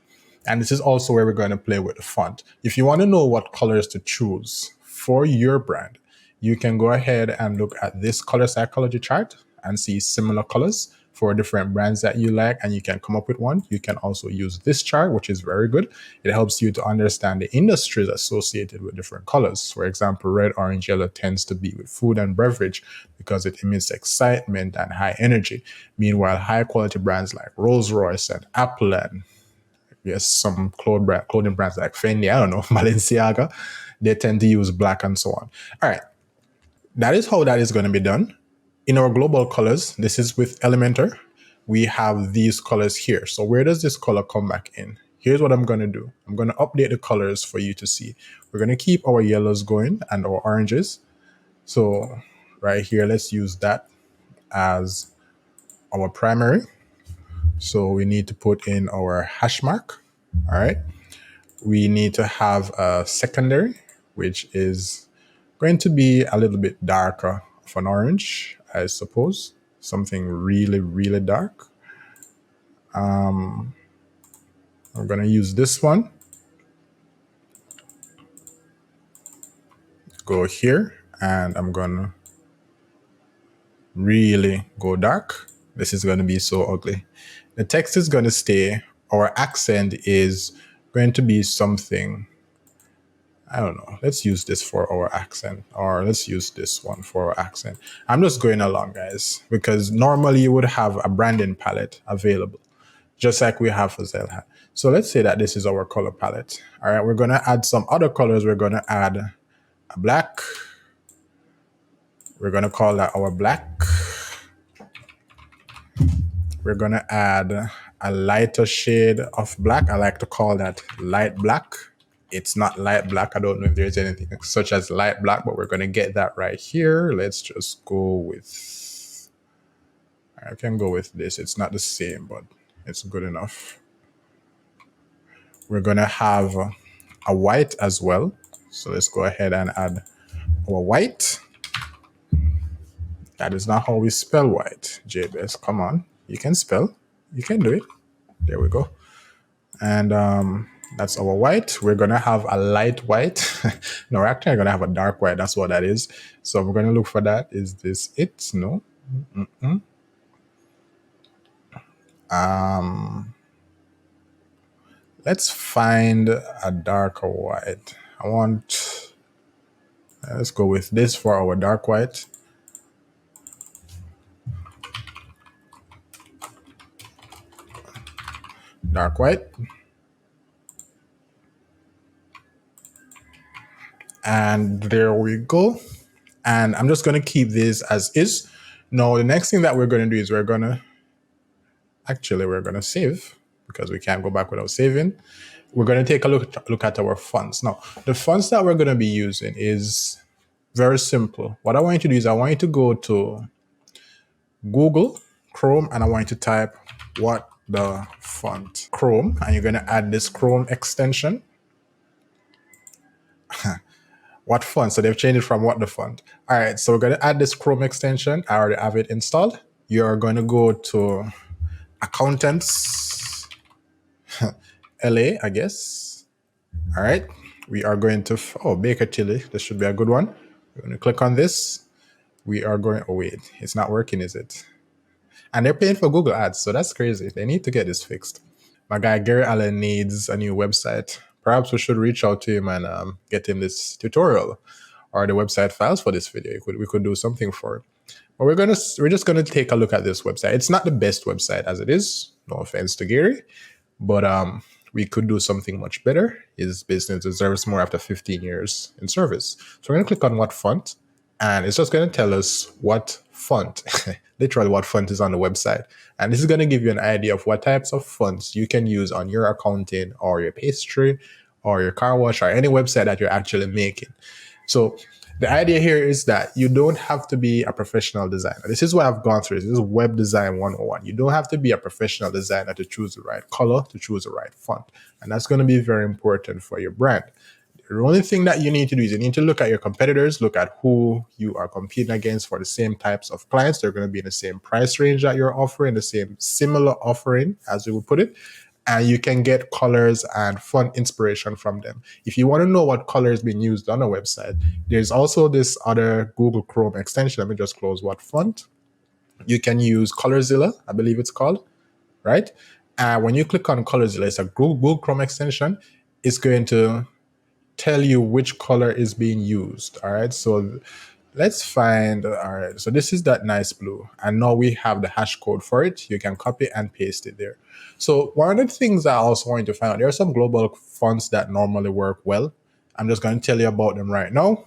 And this is also where we're going to play with the font. If you want to know what colors to choose for your brand, you can go ahead and look at this color psychology chart and see similar colors for different brands that you like, and you can come up with one. You can also use this chart, which is very good. It helps you to understand the industries associated with different colors. For example, red, orange, yellow tends to be with food and beverage because it emits excitement and high energy. Meanwhile, high quality brands like Rolls-Royce and Apple and yes, some clothing brands like Fendi, I don't know, Balenciaga, they tend to use black and so on. All right, that is how that is going to be done. In our global colors, this is with Elementor. We have these colors here. So where does this color come back in? Here's what I'm going to do. I'm going to update the colors for you to see. We're going to keep our yellows going and our oranges. So right here, let's use that as our primary. So we need to put in our hash mark. All right. We need to have a secondary, which is going to be a little bit darker of an orange, I suppose. Something really, really dark. I'm going to use this one. Go here, and I'm going to really go dark. This is going to be so ugly. The text is going to stay. Our accent is going to be something, I don't know. Let's use this for our accent, or let's use this one for our accent. I'm just going along, guys, because normally you would have a branding palette available, just like we have for Zeilhan. So let's say that this is our color palette. All right, we're going to add some other colors. We're going to add a black. We're going to call that our black. We're going to add a lighter shade of black. I like to call that light black. It's not light black. I don't know if there's anything such as light black, but we're going to get that right here. Let's just go with, I can go with this. It's not the same, but it's good enough. We're going to have a white as well. So let's go ahead and add our white. That is not how we spell white. JBS, come on. You can spell. You can do it. There we go. And that's our white. We're going to have a light white. No, we're actually going to have a dark white. That's what that is. So we're going to look for that. Is this it? No. Let's find a darker white. Let's go with this for our dark white. Dark white. And there we go. And I'm just going to keep this as is. Now, the next thing that we're going to do is we're going to save, because we can't go back without saving. We're going to take a look at our fonts. Now, the fonts that we're going to be using is very simple. What I want you to do is I want you to go to Google, Chrome, and I want you to type what the font Chrome, and you're going to add this Chrome extension. What font? So they've changed it from what the font. All right, so we're going to add this Chrome extension. I already have it installed. You're going to go to Accountants LA, I guess. All right, we are going to, Baker Tilly. This should be a good one. We're going to click on this. We are going, oh wait, it's not working, is it? And they're paying for Google Ads, so that's crazy. They need to get this fixed. My guy Gary Allen needs a new website. Perhaps we should reach out to him and get him this tutorial or the website files for this video. We could do something for it. But we're just gonna take a look at this website. It's not the best website as it is. No offense to Gary, but we could do something much better. His business deserves more after 15 years in service. So we're gonna click on what font, and it's just gonna tell us what font, literally what font is on the website. And this is going to give you an idea of what types of fonts you can use on your accounting or your pastry or your car wash or any website that you're actually making. So the idea here is that you don't have to be a professional designer. This is what I've gone through. This is web design 101. You don't have to be a professional designer to choose the right color, to choose the right font. And that's going to be very important for your brand. The only thing that you need to do is you need to look at your competitors, look at who you are competing against for the same types of clients. They're going to be in the same price range that you're offering, the same similar offering, as we would put it. And you can get colors and font inspiration from them. If you want to know what color is being used on a website, there's also this other Google Chrome extension. Let me just close what font. You can use Colorzilla, I believe it's called, right? When you click on Colorzilla, it's a Google Chrome extension. It's going to tell you which color is being used. All right. So let's find, all right. So this is that nice blue. And now we have the hash code for it. You can copy and paste it there. So one of the things I also want you to find out, there are some global fonts that normally work well. I'm just going to tell you about them right now.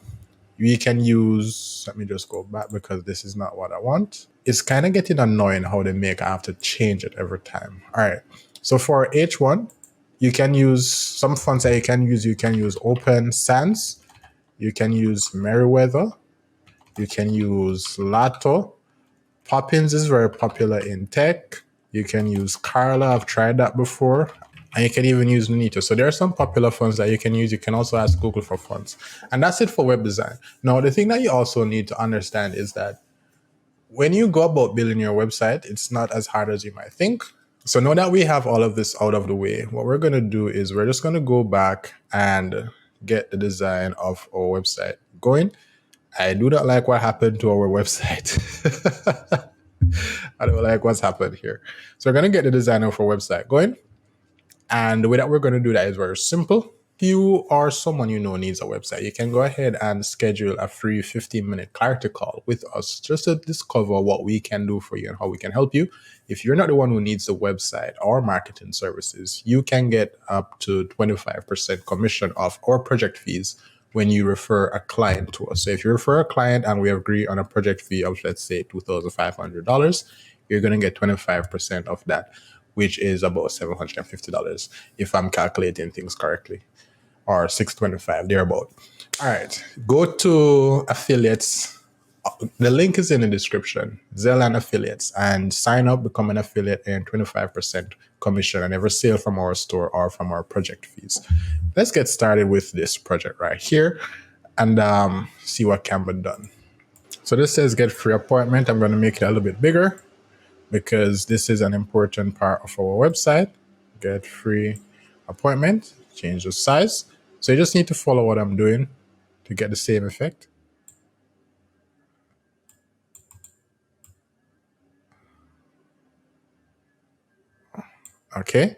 We can use, let me just go back because this is not what I want. It's kind of getting annoying how they make, I have to change it every time. All right. So for H1, you can use some fonts that you can use Open Sans, you can use Meriwether, you can use Lato. Paddings is very popular in tech. You can use Carla, I've tried that before. And you can even use Nunito. So there are some popular fonts that you can use. You can also ask Google for fonts. And that's it for web design. Now, the thing that you also need to understand is that when you go about building your website, it's not as hard as you might think. So now that we have all of this out of the way, what we're going to do is we're just going to go back and get the design of our website going. I do not like what happened to our website. I don't like what's happened here. So we're going to get the design of our website going. And the way that we're going to do that is very simple. If you or someone you know needs a website, you can go ahead and schedule a free 15-minute clarity call with us just to discover what we can do for you and how we can help you. If you're not the one who needs the website or marketing services, you can get up to 25% commission off our project fees when you refer a client to us. So if you refer a client and we agree on a project fee of, let's say, $2,500, you're going to get 25% of that, which is about $750 if I'm calculating things correctly, or $625, thereabout. All right, go to affiliates. The link is in the description, Zeilhan affiliates, and sign up, become an affiliate, and 25% commission on every sale from our store or from our project fees. Let's get started with this project right here and see what can be done. So this says get free appointment. I'm going to make it a little bit bigger because this is an important part of our website. Get free appointment, change the size. So you just need to follow what I'm doing to get the same effect. Okay.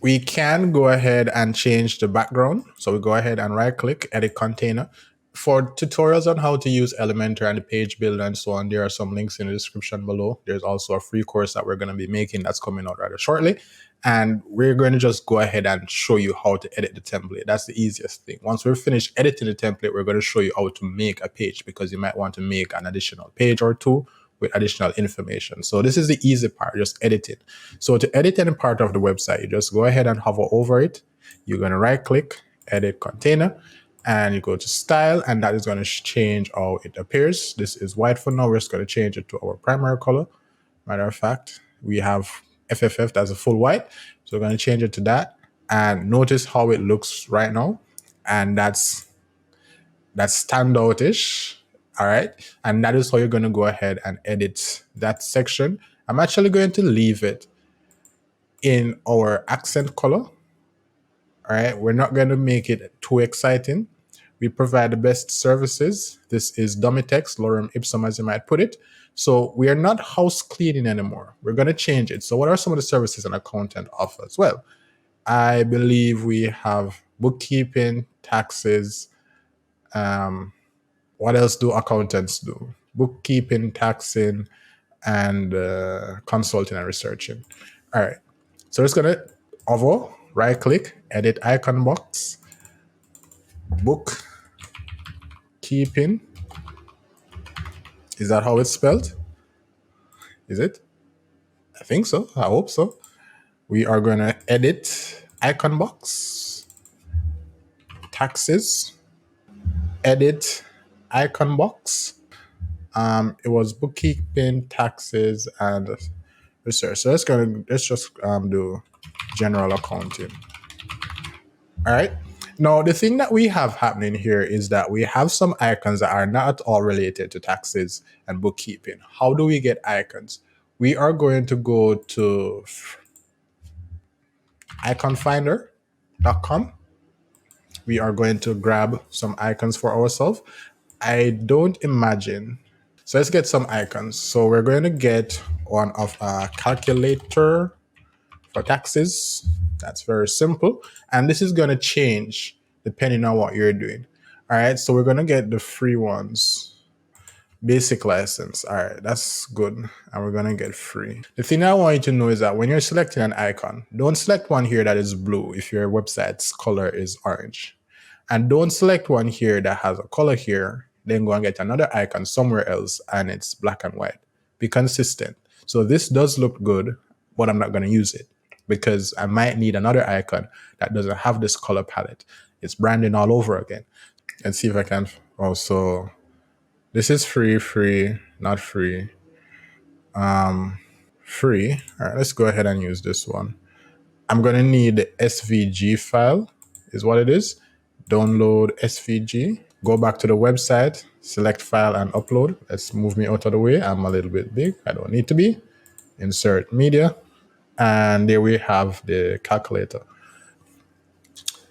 We can go ahead and change the background. So we go ahead and right click, edit container. For tutorials on how to use Elementor and the page builder and so on, there are some links in the description below. There's also a free course that we're going to be making that's coming out rather shortly. And we're going to just go ahead and show you how to edit the template. That's the easiest thing. Once we're finished editing the template, we're going to show you how to make a page, because you might want to make an additional page or two with additional information. So this is the easy part, just edit it. So to edit any part of the website, you just go ahead and hover over it. You're going to right click, edit container, and you go to style, and that is going to change how it appears. This is white for now. We're just going to change it to our primary color. Matter of fact, we have FFF, that's a full white. So we're going to change it to that, and notice how it looks right now. And that's standout-ish. All right. And that is how you're going to go ahead and edit that section. I'm actually going to leave it in our accent color. All right. We're not going to make it too exciting. We provide the best services. This is dummy text, lorem ipsum, as you might put it. So we are not house cleaning anymore. We're going to change it. So what are some of the services an accountant offers? Well, I believe we have bookkeeping, taxes. What else do accountants do? Bookkeeping, taxing, and consulting and researching. All right. So it's going to hover, right click, edit icon box, bookkeeping. Is that how it's spelled? Is it? I think so. I hope so. We are going to edit icon box, taxes, edit icon box. It was bookkeeping, taxes, and research. So let's just do general accounting. All right. Now, the thing that we have happening here is that we have some icons that are not at all related to taxes and bookkeeping. How do we get icons? We are going to go to iconfinder.com. We are going to grab some icons for ourselves. I don't imagine. So let's get some icons. So we're going to get one of a calculator for taxes. That's very simple. And this is going to change depending on what you're doing. All right. So we're going to get the free ones. Basic license. All right, that's good. And we're going to get free. The thing I want you to know is that when you're selecting an icon, don't select one here that is blue if your website's color is orange. And don't select one here that has a color here, then go and get another icon somewhere else and it's black and white. Be consistent. So this does look good, but I'm not going to use it because I might need another icon that doesn't have this color palette. It's branding all over again. Let's see if I can also... This is free, not free. Free. All right, let's go ahead and use this one. I'm going to need the SVG file, is what it is. Download SVG. Go back to the website, select file and upload. Let's move me out of the way. I'm a little bit big. I don't need to be. Insert media. And there we have the calculator.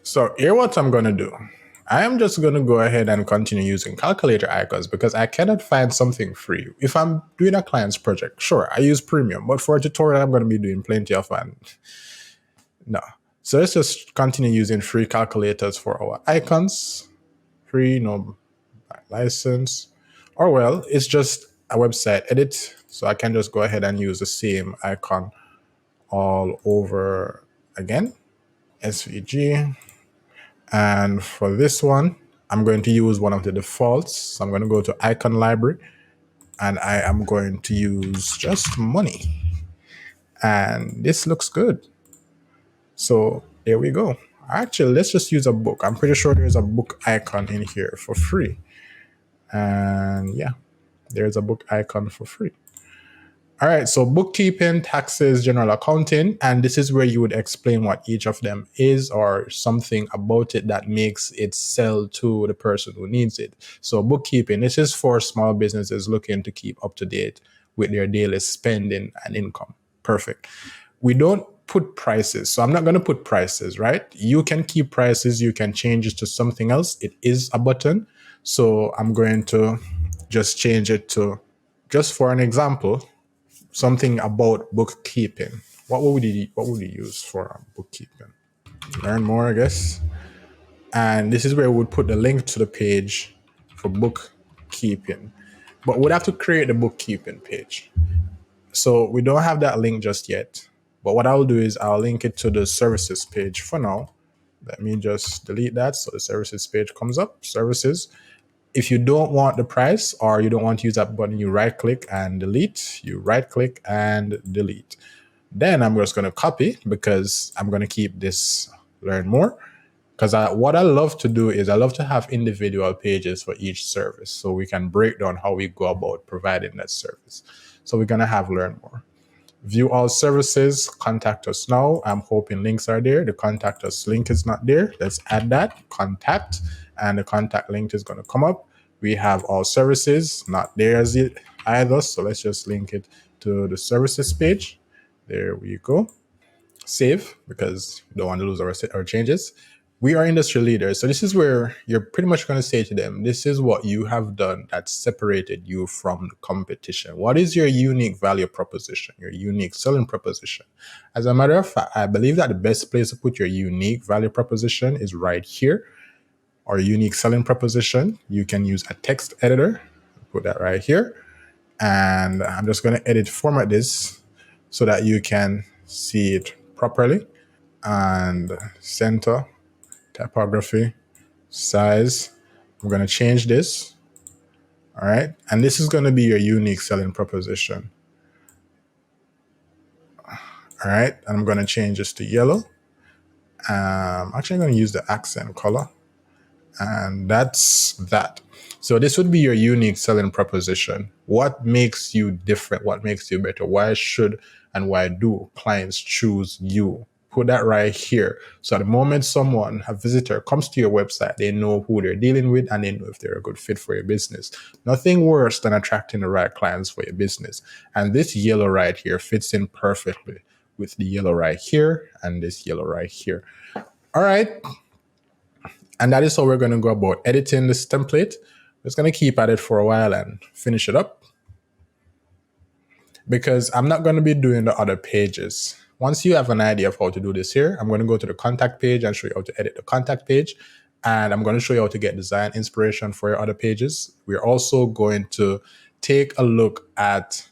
So here what I'm going to do. I am just going to go ahead and continue using calculator icons because I cannot find something free. If I'm doing a client's project, sure, I use premium, but for a tutorial, I'm going to be doing plenty of fun. No. So let's just continue using free calculators for our icons. Free, no license. Or well, it's just a website edit. So I can just go ahead and use the same icon all over again. SVG. And for this one, I'm going to use one of the defaults. So I'm going to go to icon library and I am going to use just money. And this looks good. So there we go. Actually, let's just use a book. I'm pretty sure there's a book icon in here for free. And yeah, there's a book icon for free. All right, so bookkeeping, taxes, general accounting, and this is where you would explain what each of them is or something about it that makes it sell to the person who needs it. So bookkeeping, this is for small businesses looking to keep up to date with their daily spending and income. Perfect. We don't put prices, so I'm not going to put prices, right? You can keep prices, you can change it to something else. It is a button, so I'm going to just change it to, just for an example, something about bookkeeping. What would you use for bookkeeping? Learn more, I guess. And this is where we would put the link to the page for bookkeeping. But we'd have to create the bookkeeping page. So we don't have that link just yet. But what I'll do is I'll link it to the services page for now. Let me just delete that. So the services page comes up, services. If you don't want the price or you don't want to use that button, you right click and delete. You right click and delete. Then I'm just going to copy because I'm going to keep this learn more. Because what I love to do is I love to have individual pages for each service so we can break down how we go about providing that service. So we're going to have learn more. View all services, contact us now. I'm hoping links are there. The contact us link is not there. Let's add that, contact, and the contact link is going to come up. We have all services, not there as it either. So let's just link it to the services page. There we go. Save, because we don't want to lose our changes. We are industry leaders. So this is where you're pretty much going to say to them, this is what you have done that separated you from the competition. What is your unique value proposition, your unique selling proposition? As a matter of fact, I believe that the best place to put your unique value proposition is right here, or unique selling proposition. You can use a text editor, put that right here. And I'm just going to format this so that you can see it properly. And center, typography, size. I'm going to change this. All right. And this is going to be your unique selling proposition. All right. And I'm going to change this to yellow. Actually, I'm going to use the accent color. And that's that. So this would be your unique selling proposition. What makes you different? What makes you better? Why should and why do clients choose you? put that right here. So the moment a visitor comes to your website, they know who they're dealing with and they know if they're a good fit for your business. Nothing worse than attracting the right clients for your business. And this yellow right here fits in perfectly with the yellow right here and this yellow right here. All right. And that is how we're going to go about editing this template. I'm just going to keep at it for a while and finish it up, because I'm not going to be doing the other pages. Once you have an idea of how to do this here, I'm going to go to the contact page and show you how to edit the contact page. And I'm going to show you how to get design inspiration for your other pages. We're also going to take a look at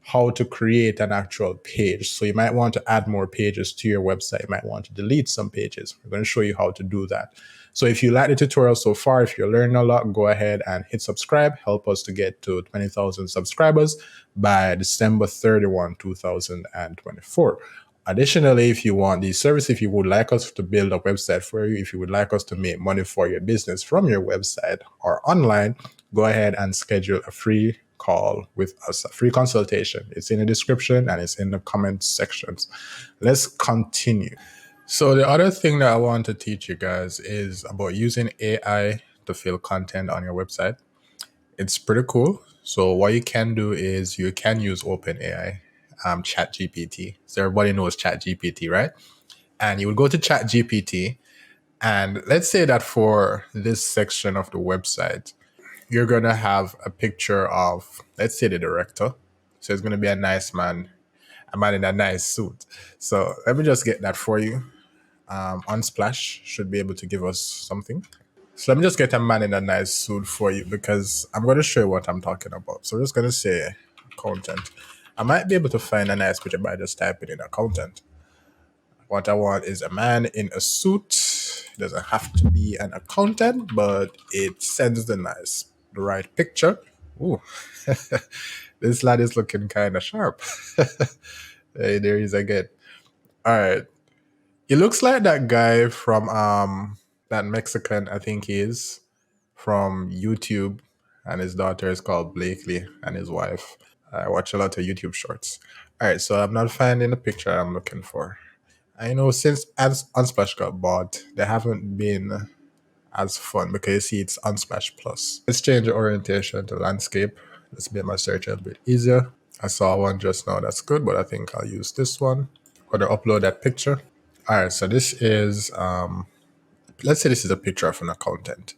how to create an actual page. So you might want to add more pages to your website. You might want to delete some pages. We're going to show you how to do that. So if you like the tutorial so far, if you're learning a lot, go ahead and hit subscribe. Help us to get to 20,000 subscribers by December 31, 2024. Additionally, if you want the service, if you would like us to build a website for you, if you would like us to make money for your business from your website or online, go ahead and schedule a free call with us, a free consultation. It's in the description and it's in the comment sections. Let's continue. So the other thing that I want to teach you guys is about using AI to fill content on your website. It's pretty cool. So what you can do is you can use OpenAI, ChatGPT. So everybody knows ChatGPT, right? And you would go to ChatGPT, and let's say that for this section of the website, you're going to have a picture of, let's say, the director. So it's going to be a nice man, a man in a nice suit. So let me just get that for you. Unsplash should be able to give us something. So let me just get a man in a nice suit for you, because I'm going to show you what I'm talking about. So we're just going to say accountant. I might be able to find a nice picture by just typing in accountant. What I want is a man in a suit. It doesn't have to be an accountant, but it sends the right picture. Ooh, this lad is looking kind of sharp. Hey, there he is again. All right. He looks like that guy from that Mexican, I think he is, from YouTube, and his daughter is called Blakely, and his wife. I watch a lot of YouTube shorts. All right, so I'm not finding the picture I'm looking for. I know since Unsplash got bought, they haven't been as fun, because you see it's Unsplash Plus. Let's change the orientation to landscape. Let's make my search a little bit easier. I saw one just now that's good, but I think I'll use this one. I'm going to upload that picture. All right, so this is, let's say this is a picture of an accountant,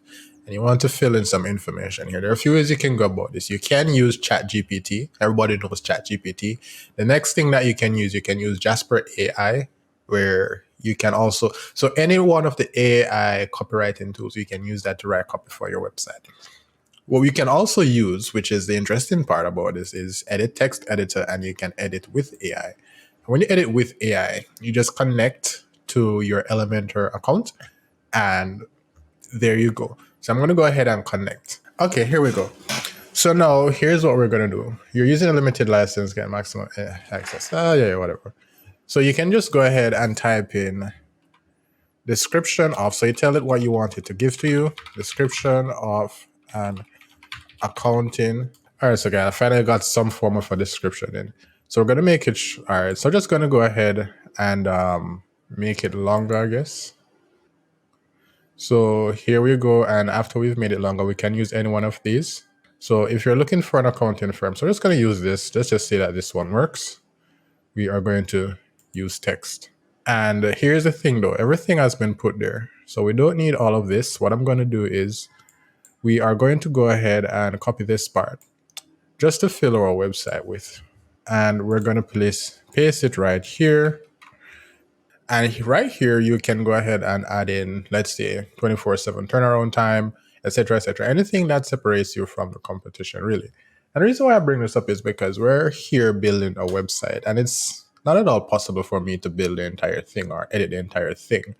and you want to fill in some information here. There are a few ways you can go about this. You can use ChatGPT. Everybody knows ChatGPT. The next thing that you can use Jasper AI, where you can also, so any one of the AI copywriting tools, you can use that to write copy for your website. What we can also use, which is the interesting part about this, is Edit Text Editor, and you can edit with AI. When you edit with AI, you just connect to your Elementor account, and there you go. So I'm going to go ahead and connect. Okay, here we go. So now here's what we're going to do. You're using a limited license, get maximum access. Yeah, whatever. So you can just go ahead and type in description of, so you tell it what you want it to give to you. Description of an accounting. All right, so guys, I finally got some form of a description in. So we're going to make it, all right, so just going to go ahead and make it longer, I guess. So here we go, and after we've made it longer, we can use any one of these. So if you're looking for an accounting firm, so we're just going to use this. Let's just say that this one works. We are going to use text. And here's the thing though, everything has been put there. So we don't need all of this. What I'm going to do is we are going to go ahead and copy this part just to fill our website with. And we're going to paste it right here. And right here, you can go ahead and add in, let's say, 24/7 turnaround time, etc., etc. Anything that separates you from the competition, really. And the reason why I bring this up is because we're here building a website, and it's not at all possible for me to build the entire thing or edit the entire thing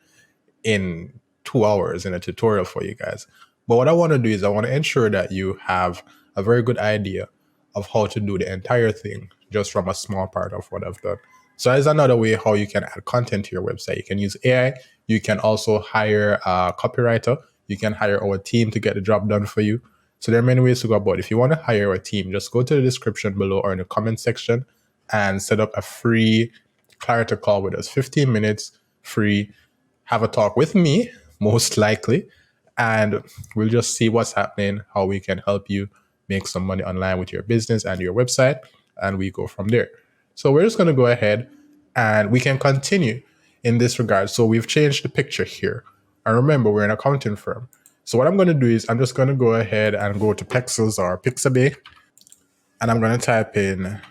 in 2 hours in a tutorial for you guys. But what I want to do is I want to ensure that you have a very good idea of how to do the entire thing just from a small part of what I've done. So there's another way how you can add content to your website. You can use AI. You can also hire a copywriter. You can hire our team to get the job done for you. So there are many ways to go about it. If you want to hire a team, just go to the description below or in the comment section and set up a free clarity call with us. 15 minutes. free, have a talk with me, most likely, and we'll just see what's happening, how we can help you make some money online with your business and your website, and we go from there. So we're just going to go ahead and we can continue in this regard. So we've changed the picture here. And remember, we're an accounting firm. So what I'm going to do is I'm just going to go ahead and go to Pexels or Pixabay, and I'm going to type in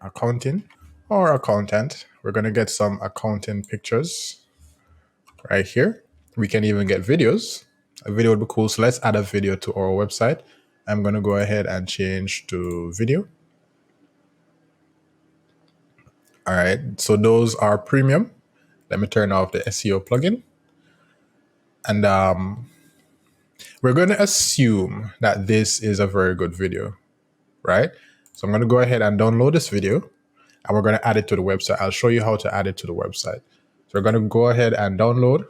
accounting or accountant. We're going to get some accounting pictures right here. We can even get videos. A video would be cool. So let's add a video to our website. I'm going to go ahead and change to video. All right. So those are premium. Let me turn off the SEO plugin. And we're going to assume that this is a very good video, right? So I'm going to go ahead and download this video, and we're going to add it to the website. I'll show you how to add it to the website. So we're going to go ahead and download.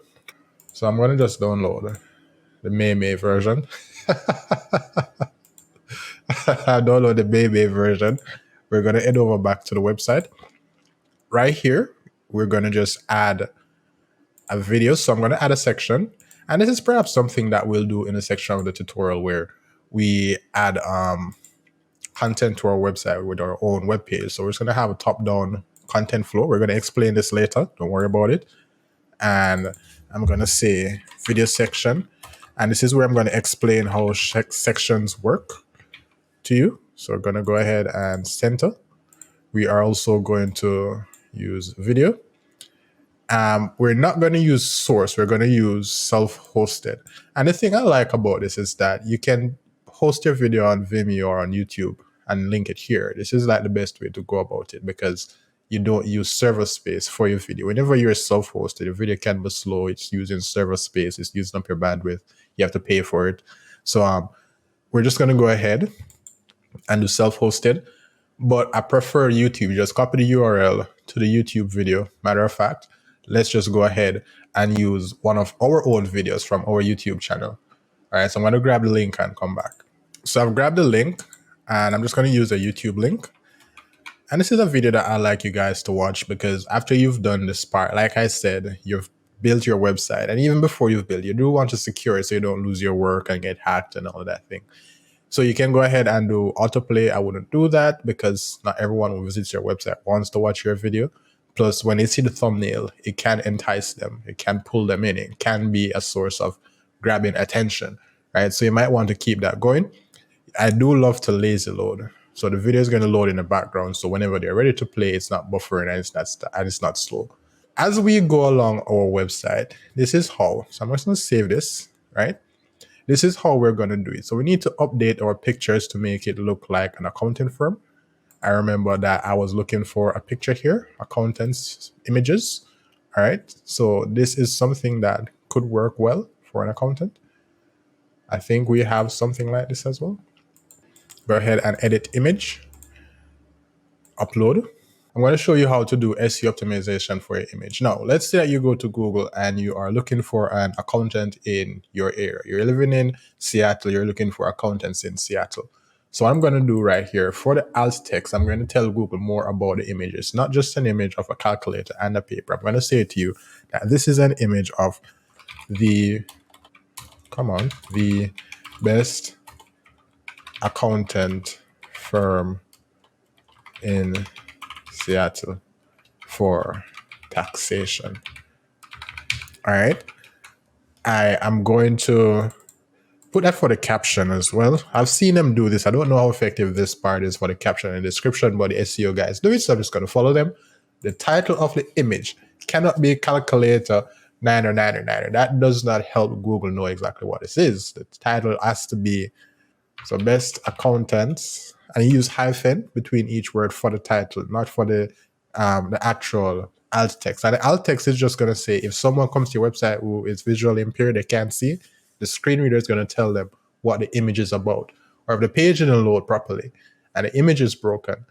So I'm going to just download the May version. Download the May version. We're going to head over back to the website. Right here, we're going to just add a video. So I'm going to add a section. And this is perhaps something that we'll do in a section of the tutorial where we add content to our website with our own web page. So we're just going to have a top-down content flow. We're going to explain this later. Don't worry about it. And I'm going to say video section. And this is where I'm going to explain how sections work to you. So we're going to go ahead and center. We are also going to use video. We're not going to use source. We're going to use self-hosted. And the thing I like about this is that you can host your video on Vimeo or on YouTube and link it here. This is like the best way to go about it because you don't use server space for your video. Whenever you're self-hosted, your video can be slow. It's using server space. It's using up your bandwidth. You have to pay for it. So we're just going to go ahead and do self-hosted. But I prefer YouTube. You just copy the URL to the YouTube video. Matter of fact, let's just go ahead and use one of our own videos from our YouTube channel. All right, so I'm going to grab the link and come back. So I've grabbed the link and I'm just going to use a YouTube link. And this is a video that I like you guys to watch because after you've done this part, like I said, you've built your website. And even before you've built, you do want to secure it so you don't lose your work and get hacked and all of that thing. So you can go ahead and do autoplay. I wouldn't do that because not everyone who visits your website wants to watch your video. Plus, when they see the thumbnail, it can entice them. It can pull them in. It can be a source of grabbing attention, right? So you might want to keep that going. I do love to lazy load. So the video is going to load in the background. So whenever they're ready to play, it's not buffering and it's not slow. As we go along our website, this is how. So I'm just going to save this, right? This is how we're going to do it. So we need to update our pictures to make it look like an accounting firm. I remember that I was looking for a picture here, accountants images. All right. So this is something that could work well for an accountant. I think we have something like this as well. Go ahead and edit image, upload. I'm going to show you how to do SEO optimization for your image. Now, let's say that you go to Google and you are looking for an accountant in your area. You're living in Seattle. You're looking for accountants in Seattle. So what I'm going to do right here for the alt text, I'm going to tell Google more about the images, not just an image of a calculator and a paper. I'm going to say to you that this is an image of the best accountant firm in Seattle for taxation. All right. I am going to put that for the caption as well. I've seen them do this. I don't know how effective this part is for the caption and description, but the SEO guys do it. So I'm just going to follow them. The title of the image cannot be calculator 999. That does not help Google know exactly what this is. The title has to be so best accountants, and you use hyphen between each word for the title, not for the actual alt text. And the alt text is just going to say if someone comes to your website who is visually impaired, they can't see, the screen reader is going to tell them what the image is about. Or if the page didn't load properly and the image is broken,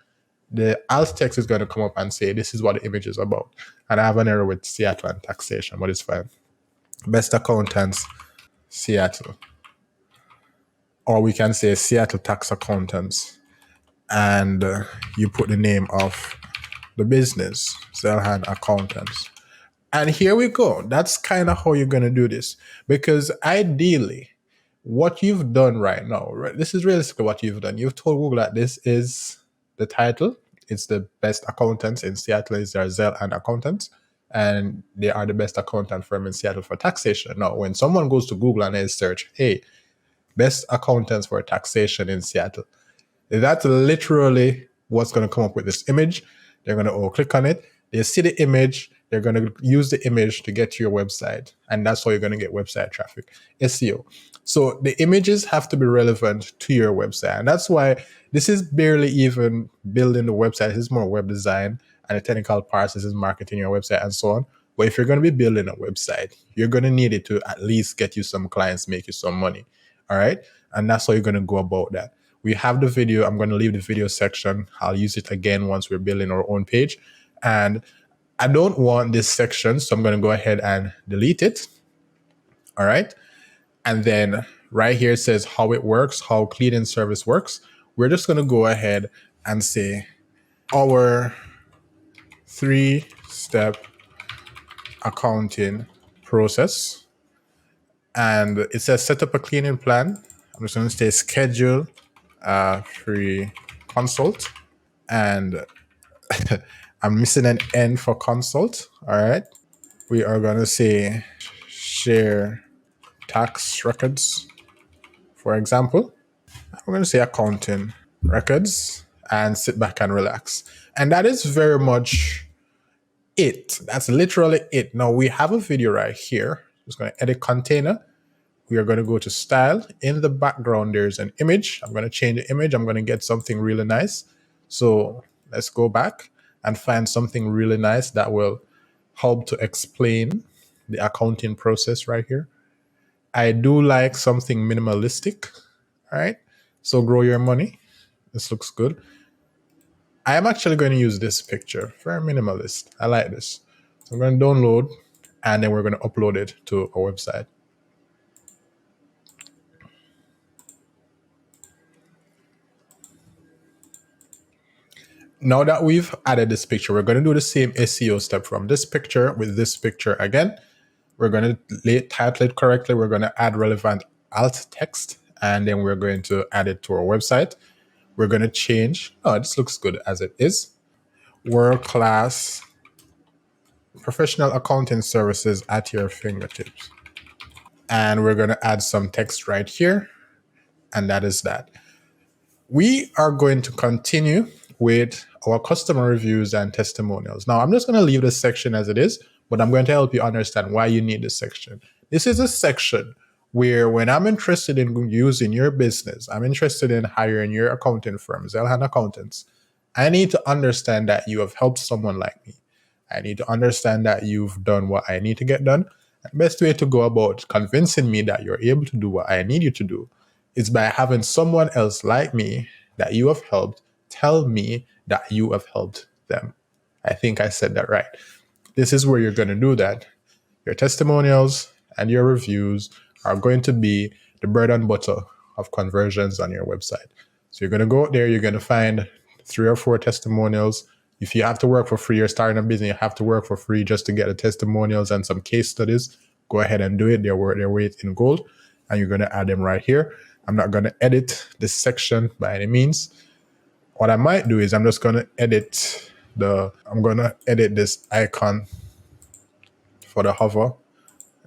the alt text is going to come up and say this is what the image is about. And I have an error with Seattle and taxation, but it's fine. Best accountants, Seattle. Or we can say Seattle tax accountants. And you put the name of the business, Zeilhan Accountants. And here we go. That's kind of how you're going to do this. Because ideally, what you've done right now, right, this is realistically what you've done. You've told Google that this is the title. It's the best accountants in Seattle is their Zeilhan accountants. And they are the best accountant firm in Seattle for taxation. Now, when someone goes to Google and they search, hey, best accountants for taxation in Seattle, that's literally what's going to come up with this image. They're going to click on it. They see the image. They're going to use the image to get to your website. And that's how you're going to get website traffic, SEO. So the images have to be relevant to your website. And that's why this is barely even building the website. This is more web design, and the technical parts. This is marketing your website and so on. But if you're going to be building a website, you're going to need it to at least get you some clients, make you some money. All right. And that's how you're going to go about that. We have the video. I'm going to leave the video section. I'll use it again once we're building our own page. And I don't want this section, so I'm going to go ahead and delete it. All right. And then right here it says how it works, how KADENCE service works. We're just going to go ahead and say our 3-step accounting process. And it says set up a cleaning plan. I'm just going to say schedule a free consult. And I'm missing an N for consult. All right. We are going to say share tax records, for example. We're going to say accounting records and sit back and relax. And that is very much it. That's literally it. Now we have a video right here. Just going to edit container. We are going to go to style. In the background, there's an image. I'm going to change the image. I'm going to get something really nice. So let's go back and find something really nice that will help to explain the accounting process right here. I do like something minimalistic. All right. So grow your money. This looks good. I am actually going to use this picture. Very minimalist. I like this. So I'm going to download and then we're going to upload it to our website. Now that we've added this picture, we're going to do the same SEO step from this picture with this picture again. We're going to title it correctly. We're going to add relevant alt text, and then we're going to add it to our website. We're going to change. Oh, this looks good as it is. World-class professional accounting services at your fingertips. And we're going to add some text right here. And that is that. We are going to continue with our customer reviews and testimonials. Now, I'm just going to leave this section as it is, but I'm going to help you understand why you need this section. This is a section where when I'm interested in using your business, I'm interested in hiring your accounting firm, Zeilhan Accountants, I need to understand that you have helped someone like me. I need to understand that you've done what I need to get done. And the best way to go about convincing me that you're able to do what I need you to do is by having someone else like me that you have helped tell me that you have helped them. I think I said that right. This is where you're going to do that. Your testimonials and your reviews are going to be the bread and butter of conversions on your website. So you're going to go out there, you're going to find 3 or 4 testimonials. If you have to work for free, you're starting a business, you have to work for free just to get the testimonials and some case studies, go ahead and do it. They're worth their weight in gold, and you're going to add them right here. I'm not going to edit this section by any means. What I might do is I'm just going to edit this icon for the hover.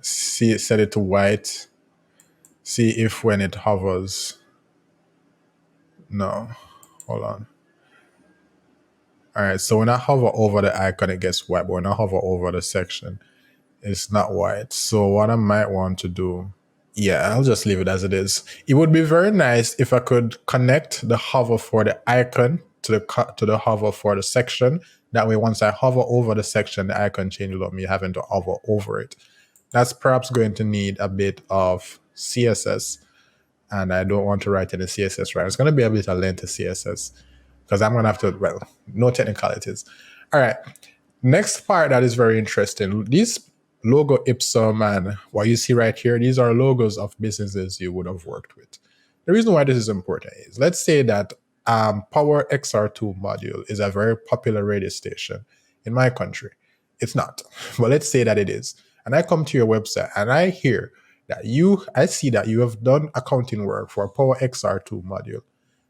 Set it to white. See if when it hovers. No, hold on. All right, so when I hover over the icon, it gets white, but when I hover over the section, it's not white. So what I might want to do, yeah, I'll just leave it as it is. It would be very nice if I could connect the hover for the icon to the hover for the section. That way, once I hover over the section, the icon changes without me having to hover over it. That's perhaps going to need a bit of CSS, and I don't want to write any CSS right. It's going to be a bit of lengthy CSS because I'm going to have to, well, no technicalities. All right. Next part that is very interesting. These logo Ipsum and what you see right here, these are logos of businesses you would have worked with. The reason why this is important is, let's say that Power XR2 module is a very popular radio station in my country. It's not. But let's say that it is. And I come to your website and I hear that I see that you have done accounting work for a Power XR2 module.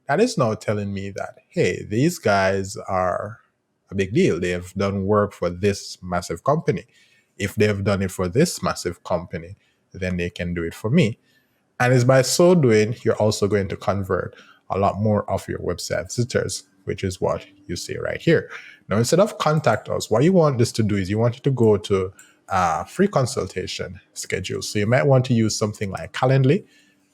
That is now telling me that, hey, these guys are a big deal. They have done work for this massive company. If they've done it for this massive company, then they can do it for me. And it's by so doing, you're also going to convert a lot more of your website visitors, which is what you see right here. Now, instead of contact us, what you want this to do is you want it to go to free consultation schedule. So you might want to use something like Calendly.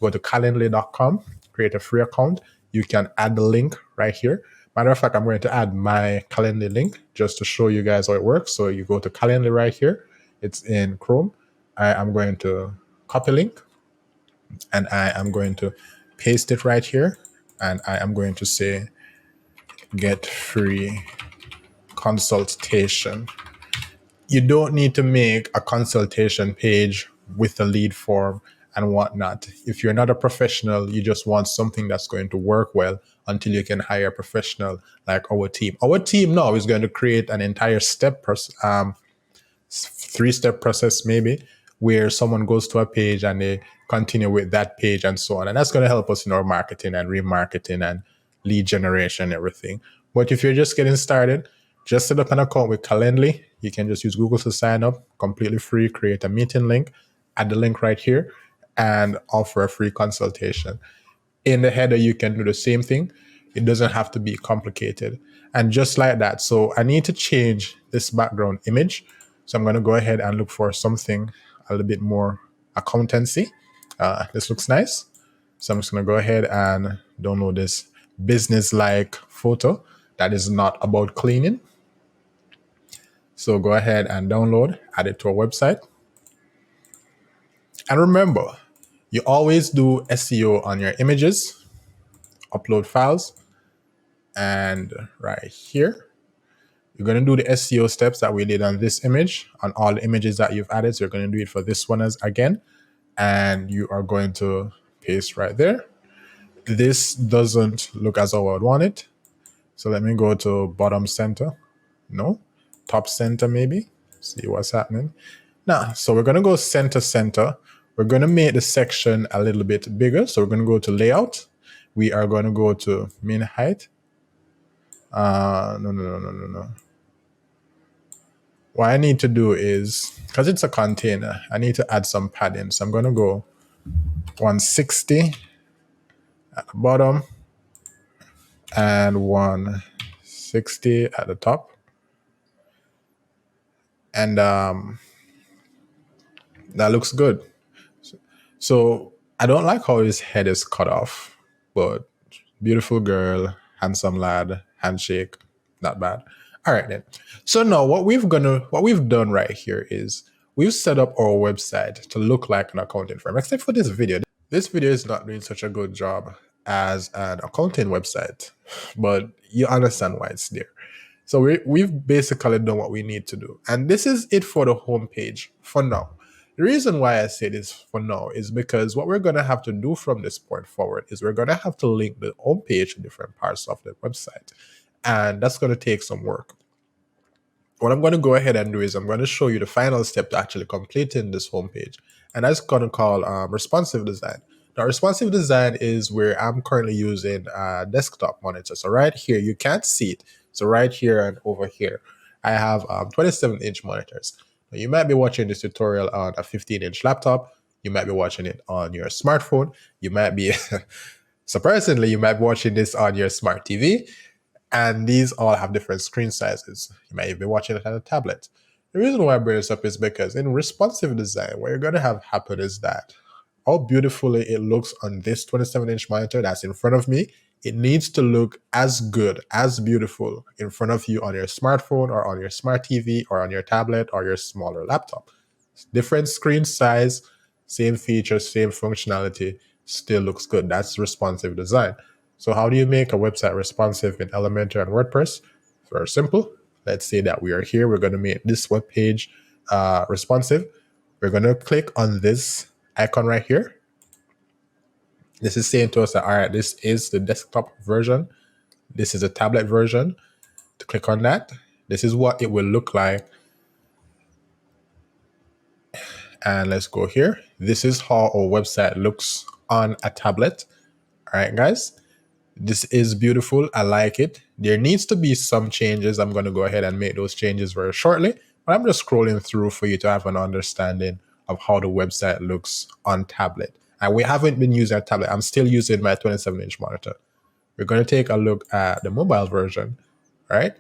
Go to calendly.com, create a free account. You can add the link right here. Matter of fact, I'm going to add my Calendly link just to show you guys how it works. So you go to Calendly right here. It's in Chrome. I am going to copy link and I am going to paste it right here. And I am going to say, get free consultation. You don't need to make a consultation page with a lead form and whatnot. If you're not a professional, you just want something that's going to work well until you can hire a professional like our team. Our team now is going to create an entire three-step process maybe, where someone goes to a page and they continue with that page and so on. And that's going to help us in our marketing and remarketing and lead generation and everything. But if you're just getting started, just set up an account with Calendly. You can just use Google to sign up, completely free, create a meeting link, add the link right here, and offer a free consultation. In the header, you can do the same thing. It doesn't have to be complicated. And just like that. So I need to change this background image. So I'm going to go ahead and look for something a little bit more accountancy. This looks nice. So I'm just going to go ahead and download this business-like photo that is not about cleaning. So go ahead and download, add it to our website. And remember, you always do SEO on your images, upload files, and right here, you're going to do the SEO steps that we did on this image, on all the images that you've added. So you're going to do it for this one again, and you are going to paste right there. This doesn't look as how I would want it. So let me go to bottom center. No, top center maybe. See what's happening. Now, so we're going to go center. We're going to make the section a little bit bigger. So we're going to go to layout. We are going to go to min height. No. What I need to do is, because it's a container, I need to add some padding. So I'm going to go 160 at the bottom and 160 at the top. And that looks good. So I don't like how his head is cut off, but beautiful girl, handsome lad, handshake, not bad. All right then. So now what we've done right here is we've set up our website to look like an accounting firm, except for this video. This video is not doing such a good job as an accounting website, but you understand why it's there. So we've basically done what we need to do. And this is it for the homepage for now. The reason why I say this for now is because what we're going to have to do from this point forward is we're going to have to link the homepage to different parts of the website. And that's going to take some work. What I'm going to go ahead and do is I'm going to show you the final step to actually completing this homepage. And that's going to call responsive design. Now, responsive design is where I'm currently using a desktop monitor. So right here, you can't see it. So right here and over here, I have 27-inch monitors. Now, you might be watching this tutorial on a 15-inch laptop. You might be watching it on your smartphone. You might be, surprisingly, you might be watching this on your smart TV. And these all have different screen sizes. You might even be watching it on a tablet. The reason why I bring this up is because in responsive design, what you're going to have happen is that how beautifully it looks on this 27-inch monitor that's in front of me, it needs to look as good, as beautiful in front of you on your smartphone or on your smart TV or on your tablet or your smaller laptop. Different screen size, same features, same functionality, still looks good. That's responsive design. So how do you make a website responsive in Elementor and WordPress? Very simple. Let's say that we are here. We're going to make this web page responsive. We're going to click on this icon right here. This is saying to us that, all right, this is the desktop version. This is a tablet version. To click on that, this is what it will look like and let's go here. This is how our website looks on a tablet. All right, guys. This is beautiful. I like it. There needs to be some changes. I'm going to go ahead and make those changes very shortly. But I'm just scrolling through for you to have an understanding of how the website looks on tablet. And we haven't been using a tablet. I'm still using my 27-inch monitor. We're going to take a look at the mobile version, right?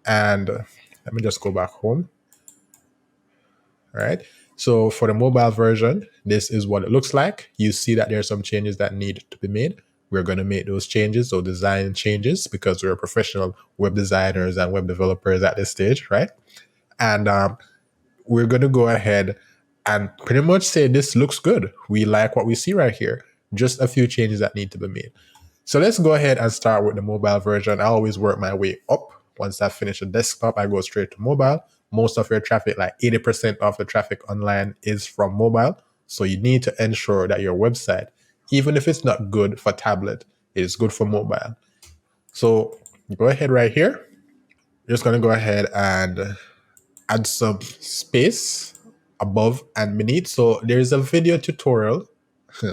And let me just go back home. All right. So for the mobile version, this is what it looks like. You see that there are some changes that need to be made. We're going to make those changes or design changes because we're professional web designers and web developers at this stage, right? And we're going to go ahead and pretty much say this looks good. We like what we see right here. Just a few changes that need to be made. So let's go ahead and start with the mobile version. I always work my way up. Once I finish the desktop, I go straight to mobile. Most of your traffic, like 80% of the traffic online, is from mobile. So you need to ensure that your website, even if it's not good for tablet, is good for mobile. So go ahead right here. You're just going to go ahead and add some space above and beneath. So there's a video tutorial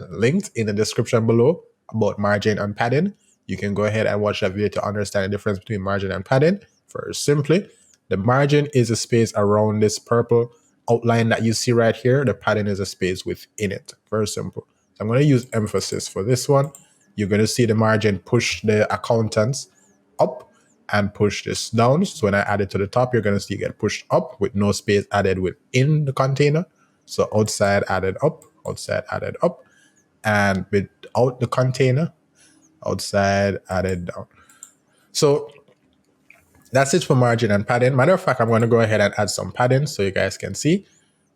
linked in the description below about margin and padding. You can go ahead and watch that video to understand the difference between margin and padding. Very simply, the margin is a space around this purple outline that you see right here. The padding is a space within it. Very simple. So I'm going to use emphasis for this one. You're going to see the margin push the accountants up and push this down. So when I add it to the top, you're going to see it get pushed up with no space added within the container. So outside added up, outside added up, and without the container, outside added down. So that's it for margin and padding. Matter of fact, I'm going to go ahead and add some padding so you guys can see.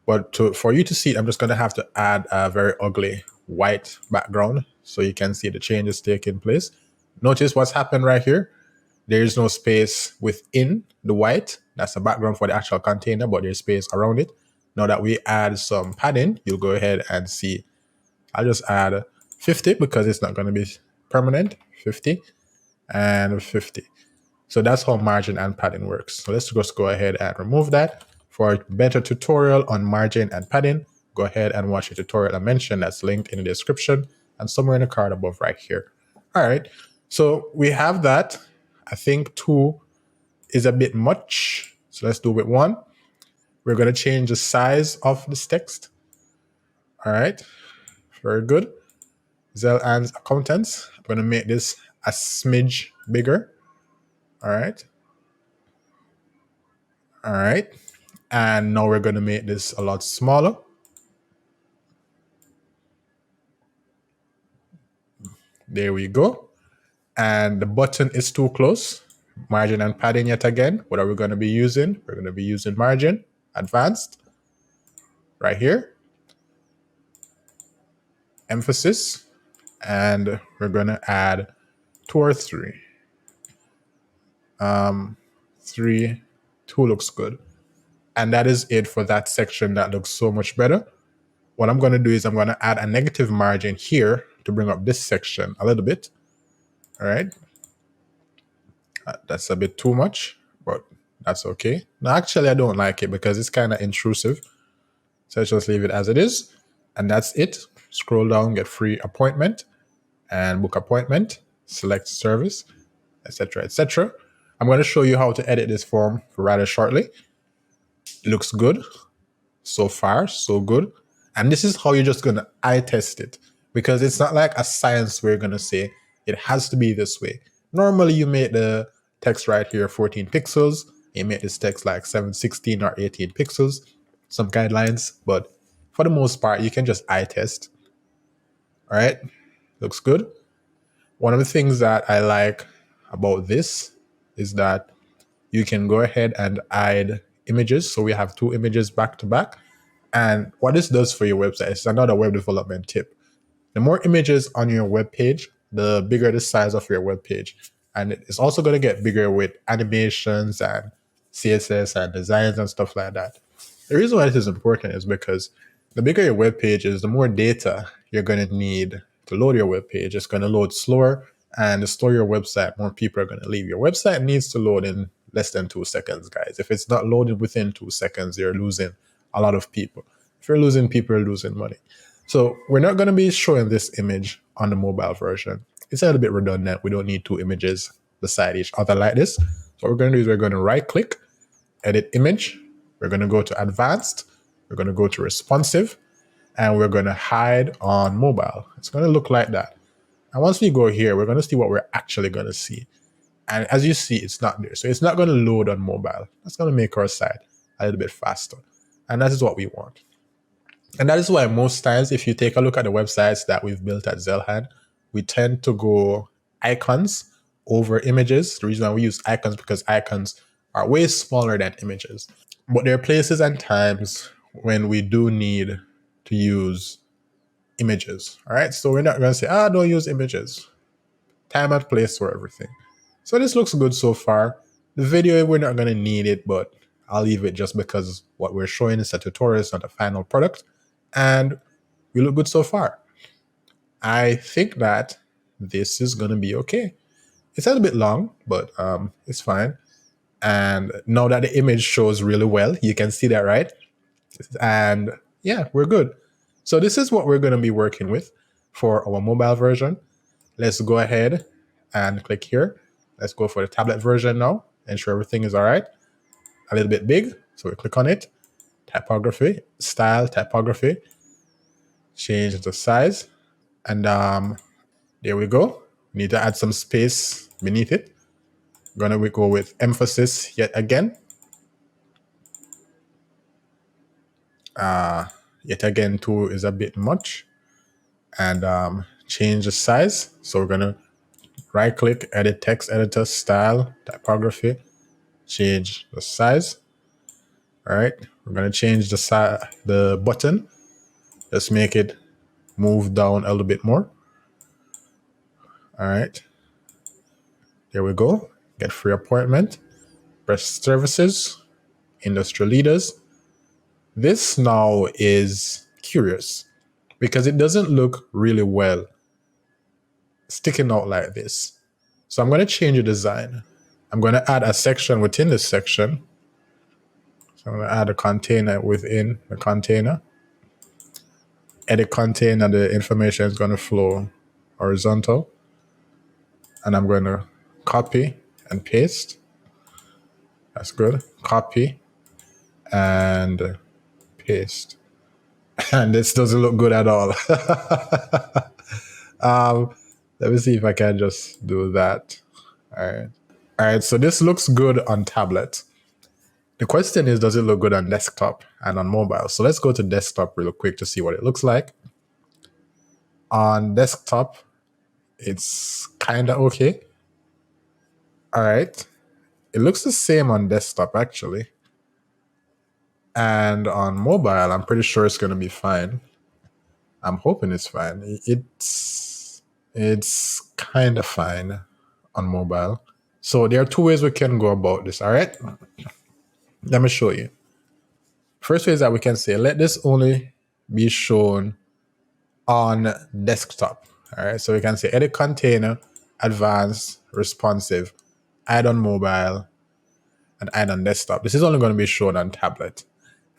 But for you to see, I'm just going to have to add a very ugly white background so you can see the changes taking place. Notice what's happened right here. There is no space within the white. That's the background for the actual container, but there's space around it. Now that we add some padding, you'll go ahead and see. I'll just add 50 because it's not going to be permanent. 50 and 50. So that's how margin and padding works. So let's just go ahead and remove that. For a better tutorial on margin and padding, go ahead and watch the tutorial I mentioned that's linked in the description and somewhere in the card above right here. All right. So we have that. I think 2 is a bit much. So let's do with 1. We're going to change the size of this text. All right. Very good. Zeilhan's accountants. I'm going to make this a smidge bigger. All right. All right. And now we're going to make this a lot smaller. There we go. And the button is too close. Margin and padding yet again. What are we going to be using? We're going to be using margin, advanced, right here. Emphasis. And we're going to add 2 or 3. 3, 2 looks good. And that is it for that section that looks so much better. What I'm going to do is I'm going to add a negative margin here to bring up this section a little bit. All right. That's a bit too much, but that's okay. Now, actually, I don't like it because it's kind of intrusive. So let's just leave it as it is. And that's it. Scroll down, get free appointment and book appointment, select service, etc., etc. I'm going to show you how to edit this form rather shortly. It looks good. So far, so good. And this is how you're just going to eye test it, because it's not like a science where you're going to say it has to be this way. Normally, you make the text right here 14 pixels. You make this text like 7, 16, or 18 pixels. Some guidelines, but for the most part, you can just eye test. All right, looks good. One of the things that I like about this is that you can go ahead and add images. So we have 2 images back to back. And what this does for your website is another web development tip. The more images on your web page, the bigger the size of your web page. And it's also going to get bigger with animations and CSS and designs and stuff like that. The reason why this is important is because the bigger your web page is, the more data you're going to need to load your web page. It's going to load slower, and to store your website, more people are going to leave. Your website needs to load in less than 2 seconds, guys. If it's not loaded within 2 seconds, you're losing a lot of people. If you're losing people, you're losing money. So we're not going to be showing this image on the mobile version. It's a little bit redundant. We don't need two images beside each other like this. So what we're going to do is we're going to right click, edit image. We're going to go to advanced. We're going to go to responsive, and we're going to hide on mobile. It's going to look like that. And once we go here, we're going to see what we're actually going to see. And as you see, it's not there. So it's not going to load on mobile. That's going to make our site a little bit faster. And that is what we want. And that is why most times, if you take a look at the websites that we've built at Zeilhan, we tend to go icons over images. The reason why we use icons because icons are way smaller than images. But there are places and times when we do need to use images. All right. So we're not going to say, don't use images. Time and place for everything. So this looks good so far. The video, we're not going to need it, but I'll leave it just because what we're showing is a tutorial, it's not a final product. And we look good so far. I think that this is going to be okay. It's a little bit long, but it's fine. And now that the image shows really well, you can see that, right? And yeah, we're good. So this is what we're going to be working with for our mobile version. Let's go ahead and click here. Let's go for the tablet version now. Ensure everything is all right. A little bit big, so we click on it. Typography, style, typography. Change the size. And there we go. We need to add some space beneath it. Gonna go with emphasis yet again. Yet again, 2 is a bit much. And change the size. So we're gonna right click, edit text editor, style, typography, change the size. All right, we're gonna change the button. Let's make it move down a little bit more. All right, there we go. Get free appointment, press services, industry leaders. This now is curious because it doesn't look really well sticking out like this. So I'm going to change the design. I'm going to add a section within this section. So I'm going to add a container within the container. Edit container, the information is going to flow horizontal. And I'm going to copy and paste. That's good. Copy and paste. And this doesn't look good at all. Let me see if I can just do that. All right, so this looks good on tablet. The question is, does it look good on desktop and on mobile? So let's go to desktop real quick to see what it looks like. On desktop, it's kind of okay. All right. It looks the same on desktop, actually. And on mobile, I'm pretty sure it's going to be fine. I'm hoping it's fine. It's kind of fine on mobile. So there are 2 ways we can go about this, all right? Let me show you. First way is that we can say, let this only be shown on desktop, all right? So we can say edit container, advanced, responsive, add on mobile, and add on desktop. This is only going to be shown on tablet.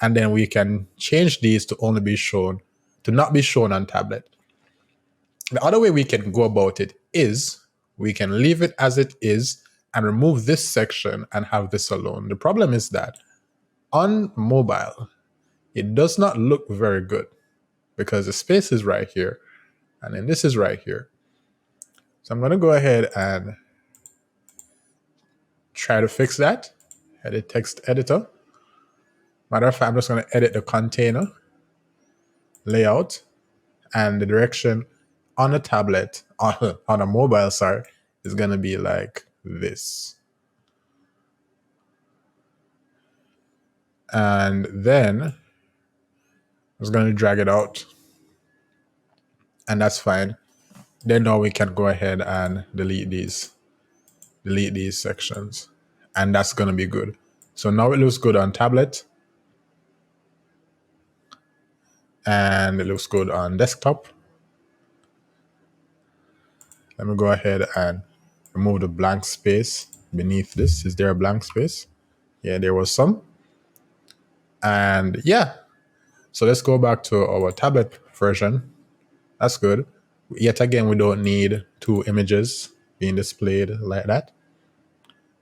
And then we can change these to only be shown, to not be shown on tablet. The other way we can go about it is we can leave it as it is and remove this section and have this alone. The problem is that on mobile, it does not look very good because the space is right here and then this is right here. So I'm going to go ahead and try to fix that. Edit text editor. Matter of fact, I'm just going to edit the container layout and the direction on a tablet, on a mobile, sorry, is going to be like this. And then I'm just going to drag it out. And that's fine. Then now we can go ahead and delete these sections. And that's going to be good. So now it looks good on tablet. And it looks good on desktop. Let me go ahead and remove the blank space beneath this. Is there a blank space? Yeah, there was some. And yeah, So let's go back to our tablet version. That's good. Yet again, we don't need two images being displayed like that.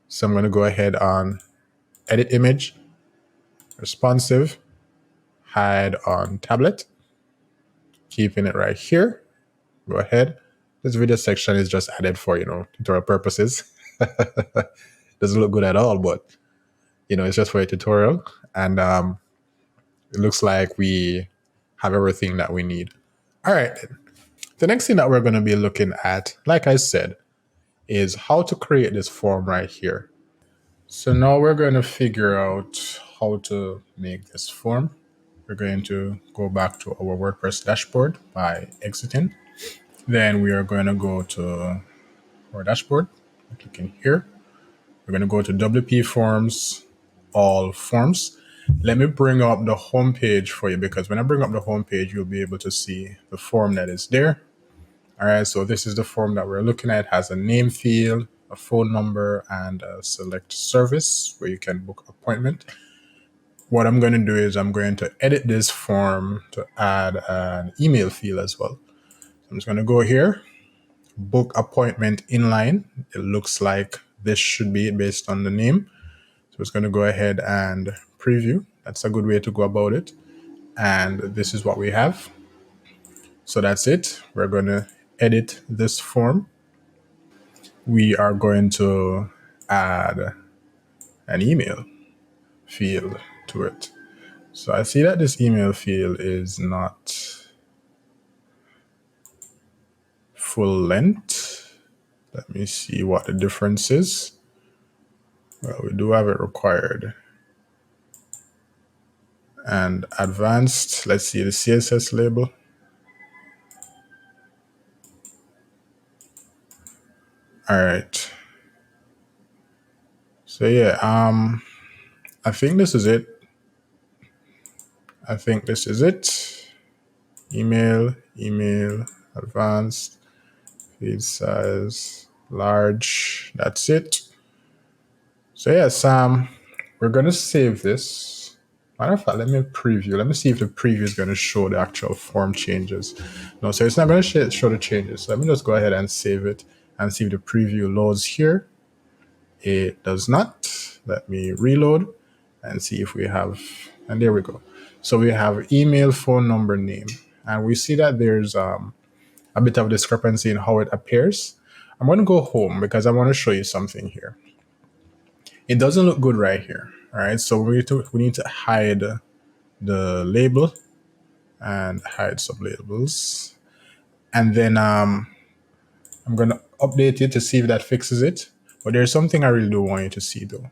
So I'm going to go ahead on edit image, responsive, hide on tablet, keeping it right here. Go ahead. This video section is just added for, tutorial purposes. Doesn't look good at all, but, it's just for a tutorial. And it looks like we have everything that we need. All right. The next thing that we're going to be looking at, like I said, is how to create this form right here. So now we're going to figure out how to make this form. We're going to go back to our WordPress dashboard by exiting. Then we are going to go to our dashboard, clicking here. We're going to go to WP Forms, All Forms. Let me bring up the home page for you, because when I bring up the home page, you'll be able to see the form that is there. All right, so this is the form that we're looking at. It has a name field, a phone number, and a select service where you can book appointment. What I'm going to do is I'm going to edit this form to add an email field as well. So I'm just going to go here, book appointment inline. It looks like this should be it based on the name. So it's going to go ahead and preview. That's a good way to go about it. And this is what we have. So that's it. We're going to edit this form. We are going to add an email field to it. So I see that this email field is not full length. Let me see what the difference is. Well, we do have it required. And advanced, let's see the CSS label. All right. So yeah, I think this is it. Email, advanced, field size, large. That's it. So yes, we're gonna save this. Matter of fact, let me preview. Let me see if the preview is gonna show the actual form changes. No, so it's not gonna show the changes. So let me just go ahead and save it and see if the preview loads here. It does not. Let me reload and see if we have, and there we go. So we have email, phone number, name, and we see that there's a bit of discrepancy in how it appears. I'm going to go home because I want to show you something here. It doesn't look good right here. All right, so we need to hide the label and hide sublabels, and then I'm going to update it to see if that fixes it. But there's something I really do want you to see though.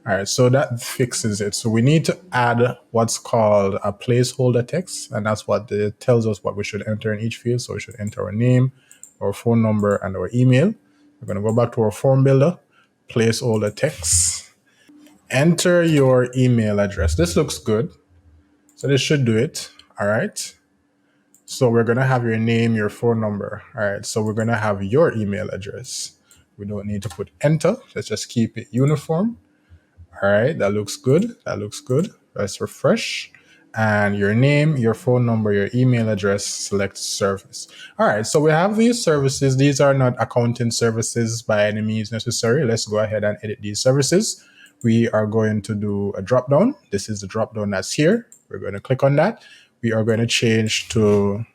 All right, so that fixes it. So we need to add what's called a placeholder text, and that's what it tells us what we should enter in each field. So we should enter our name, our phone number, and our email. We're going to go back to our form builder, placeholder text. Enter your email address. This looks good. So this should do it. All right. So we're going to have your name, your phone number. All right. So we're going to have your email address. We don't need to put enter. Let's just keep it uniform. All right, that looks good. Let's refresh. And your name, your phone number, your email address, select service. All right, so we have these services. These are not accounting services by any means necessary. Let's go ahead and edit these services. We are going to do a drop down. This is the drop down that's here. We're going to click on that. We are going to change to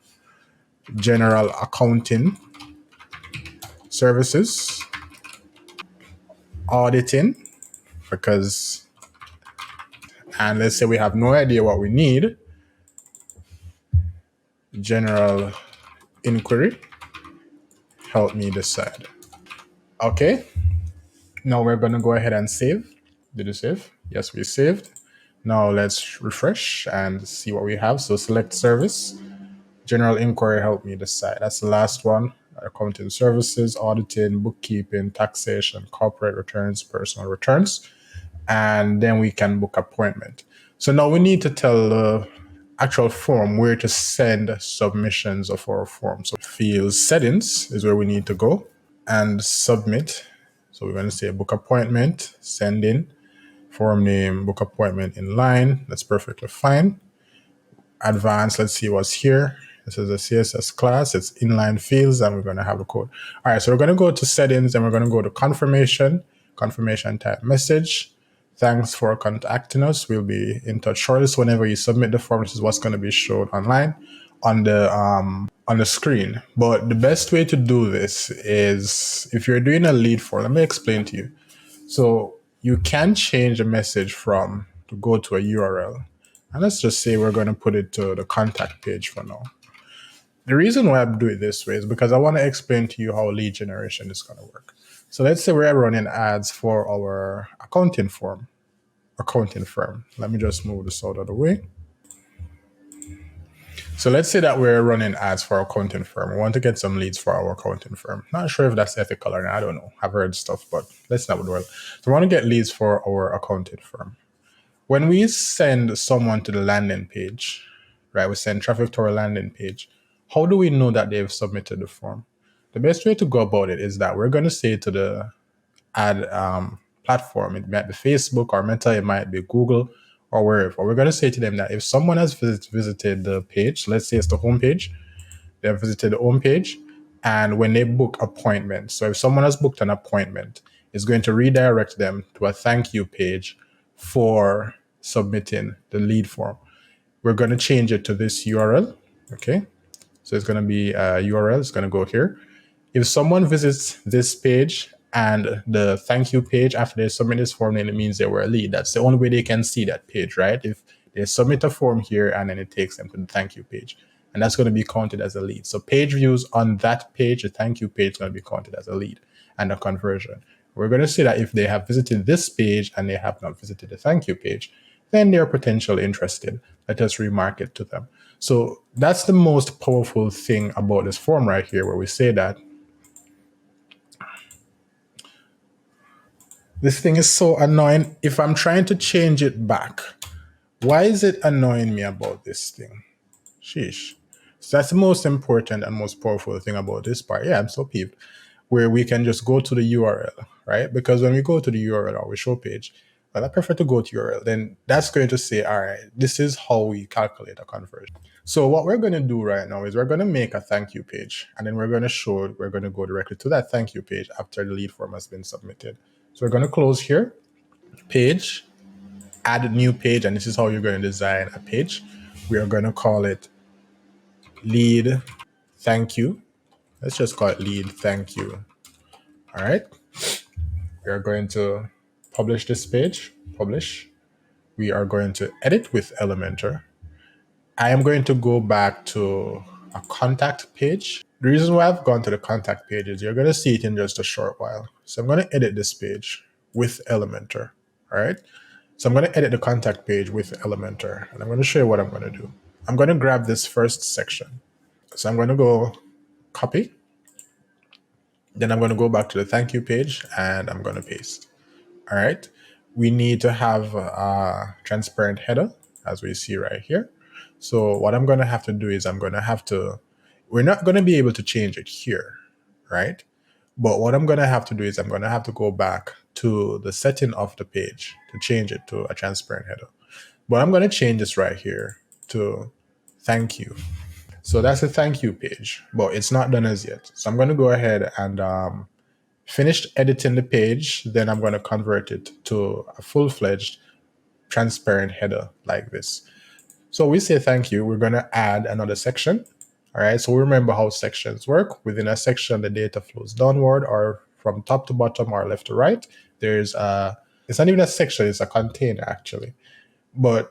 general accounting services, auditing, because, and let's say we have no idea what we need. General inquiry, help me decide. Okay, now we're going to go ahead and save. Did you save? Yes, we saved. Now let's refresh and see what we have. So select service, general inquiry, help me decide. That's the last one. Accounting services, auditing, bookkeeping, taxation, corporate returns, personal returns. And then we can book appointment. So now we need to tell the actual form where to send submissions of our form. So field settings is where we need to go and submit. So we're going to say book appointment, send in, form name, book appointment in line. That's perfectly fine. advanced. Let's see what's here. This is a CSS class. It's inline fields, and we're going to have the code. All right, so we're going to go to settings, and we're going to go to confirmation type message. Thanks for contacting us. We'll be in touch shortly. So whenever you submit the form, this is what's going to be shown online on the screen. But the best way to do this is if you're doing a lead form. Let me explain to you. So you can change a message to go to a URL. And let's just say we're going to put it to the contact page for now. The reason why I do it this way is because I want to explain to you how lead generation is going to work. So let's say we're running ads for our accounting firm. Let me just move this out of the way. So let's say that we're running ads for our accounting firm. We want to get some leads for our accounting firm. Not sure if that's ethical or not. I don't know. I've heard stuff, but let's not dwell. So we want to get leads for our accounting firm. When we send someone to the landing page, right, we send traffic to our landing page, how do we know that they've submitted the form? The best way to go about it is that we're going to say to the ad platform, it might be Facebook or Meta, it might be Google or wherever. We're going to say to them that if someone has visited the page, let's say it's the home page, they have visited the home page, and when they book appointments, so if someone has booked an appointment, it's going to redirect them to a thank you page for submitting the lead form. We're going to change it to this URL. Okay. So it's going to be a URL. It's going to go here. If someone visits this page and the thank you page after they submit this form, then it means they were a lead. That's the only way they can see that page, right? If they submit a form here and then it takes them to the thank you page, and that's going to be counted as a lead. So page views on that page, the thank you page, is going to be counted as a lead and a conversion. We're going to say that if they have visited this page and they have not visited the thank you page, then they're potentially interested. Let us remark it to them. So that's the most powerful thing about this form right here, where we say that this thing is so annoying. If I'm trying to change it back, why is it annoying me about this thing? Sheesh. So that's the most important and most powerful thing about this part. Yeah, I'm so peeved. Where we can just go to the URL, right? Because when we go to the URL or we show page, well, I prefer to go to URL. Then that's going to say, all right, this is how we calculate a conversion. So what we're going to do right now is we're going to make a thank you page, and then we're going to go directly to that thank you page after the lead form has been submitted. So we're going to close here, page, add a new page, and this is how you're going to design a page. We are going to call it lead thank you. Let's just call it lead thank you. All right. We are going to publish this page, publish. We are going to edit with Elementor. I am going to go back to a contact page. The reason why I've gone to the contact page is you're going to see it in just a short while. So I'm going to edit this page with Elementor. All right. So I'm going to edit the contact page with Elementor, and I'm going to show you what I'm going to do. I'm going to grab this first section. So I'm going to go copy. Then I'm going to go back to the thank you page and I'm going to paste. All right. We need to have a transparent header, as we see right here. So what I'm going to have to do is we're not going to be able to change it here, right? But what I'm going to have to do is I'm going to have to go back to the setting of the page to change it to a transparent header. But I'm going to change this right here to thank you. So that's the thank you page, but it's not done as yet. So I'm going to go ahead and finish editing the page. Then I'm going to convert it to a full-fledged transparent header like this. So we say thank you. We're going to add another section. All right. So remember how sections work. Within a section, the data flows downward or from top to bottom or left to right. It's not even a section, it's a container actually. But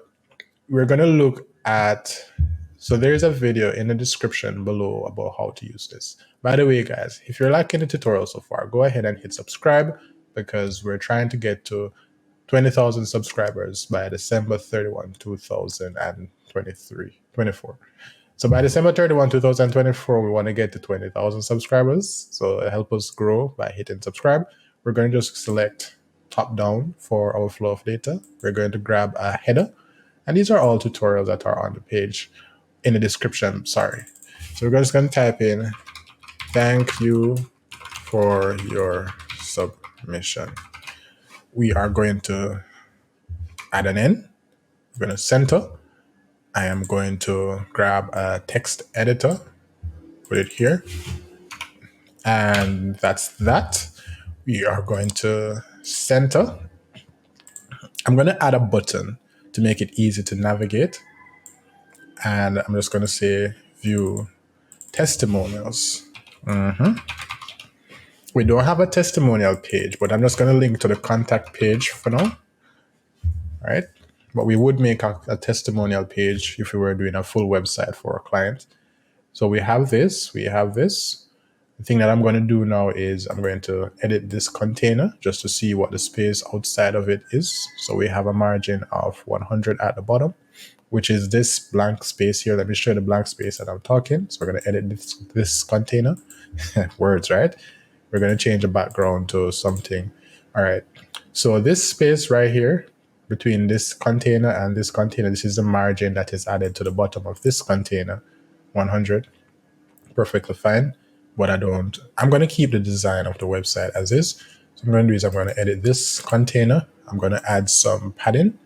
we're going to look at, so there's a video in the description below about how to use this. By the way, guys, if you're liking the tutorial so far, go ahead and hit subscribe, because we're trying to get to 20,000 subscribers by December 31, 2024. So by December 31, 2024, we want to get to 20,000 subscribers. So help us grow by hitting subscribe. We're going to just select top down for our flow of data. We're going to grab a header. And these are all tutorials that are on the page in the description. Sorry. So we're just going to type in, thank you for your submission. We are going to add an N. We're going to center. I am going to grab a text editor, put it here, and that's that. We are going to center. I'm going to add a button to make it easy to navigate. And I'm just going to say view testimonials. We don't have a testimonial page, but I'm just going to link to the contact page for now. Right? But we would make a testimonial page if we were doing a full website for a client. So we have this, we have this. The thing that I'm going to do now is I'm going to edit this container just to see what the space outside of it is. So we have a margin of 100 at the bottom, which is this blank space here. Let me show you the blank space that I'm talking. So we're going to edit this container. Words, right? We're going to change the background to something. All right. So this space right here between this container and this container, this is the margin that is added to the bottom of this container, 100. Perfectly fine. But I'm going to keep the design of the website as is. So I'm going to do is I'm going to edit this container. I'm going to add some padding.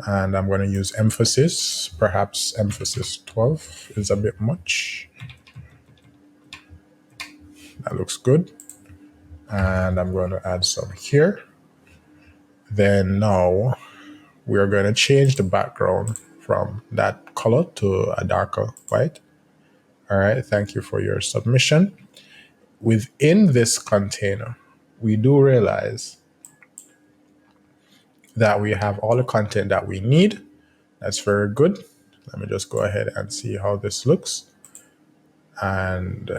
And I'm going to use emphasis. Perhaps emphasis 12 is a bit much. That looks good. And I'm going to add some here. Then now we are going to change the background from that color to a darker white. All right. Thank you for your submission. Within this container, we do realize that we have all the content that we need. That's very good. Let me just go ahead and see how this looks. And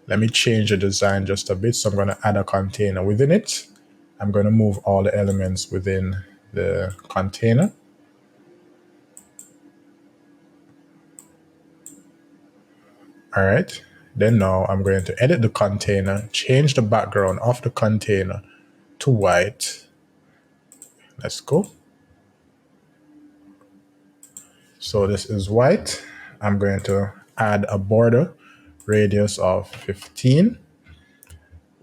let me change the design just a bit. So I'm going to add a container within it. I'm going to move all the elements within the container. All right. Then now I'm going to edit the container, change the background of the container to white. Let's go. So this is white. I'm going to add a border radius of 15.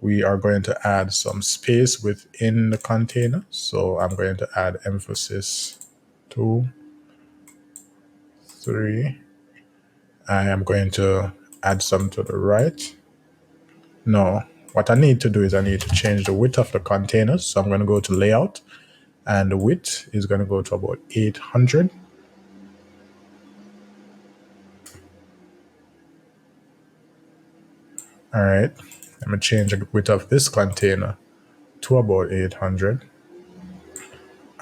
We are going to add some space within the container. So I'm going to add emphasis 2, 3. I am going to add some to the right. No, what I need to do is I need to change the width of the containers. So I'm going to go to layout and the width is going to go to about 800. All right, let me change the width of this container to about 800.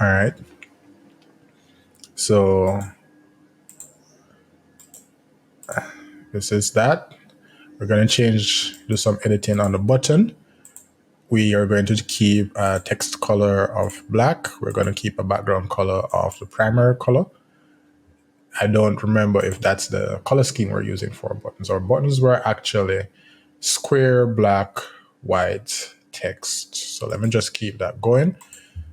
All right, so this is that. We're going to do some editing on the button. We are going to keep a text color of black. We're going to keep a background color of the primary color. I don't remember if that's the color scheme we're using for buttons. Our buttons were actually square, black, white text. So let me just keep that going.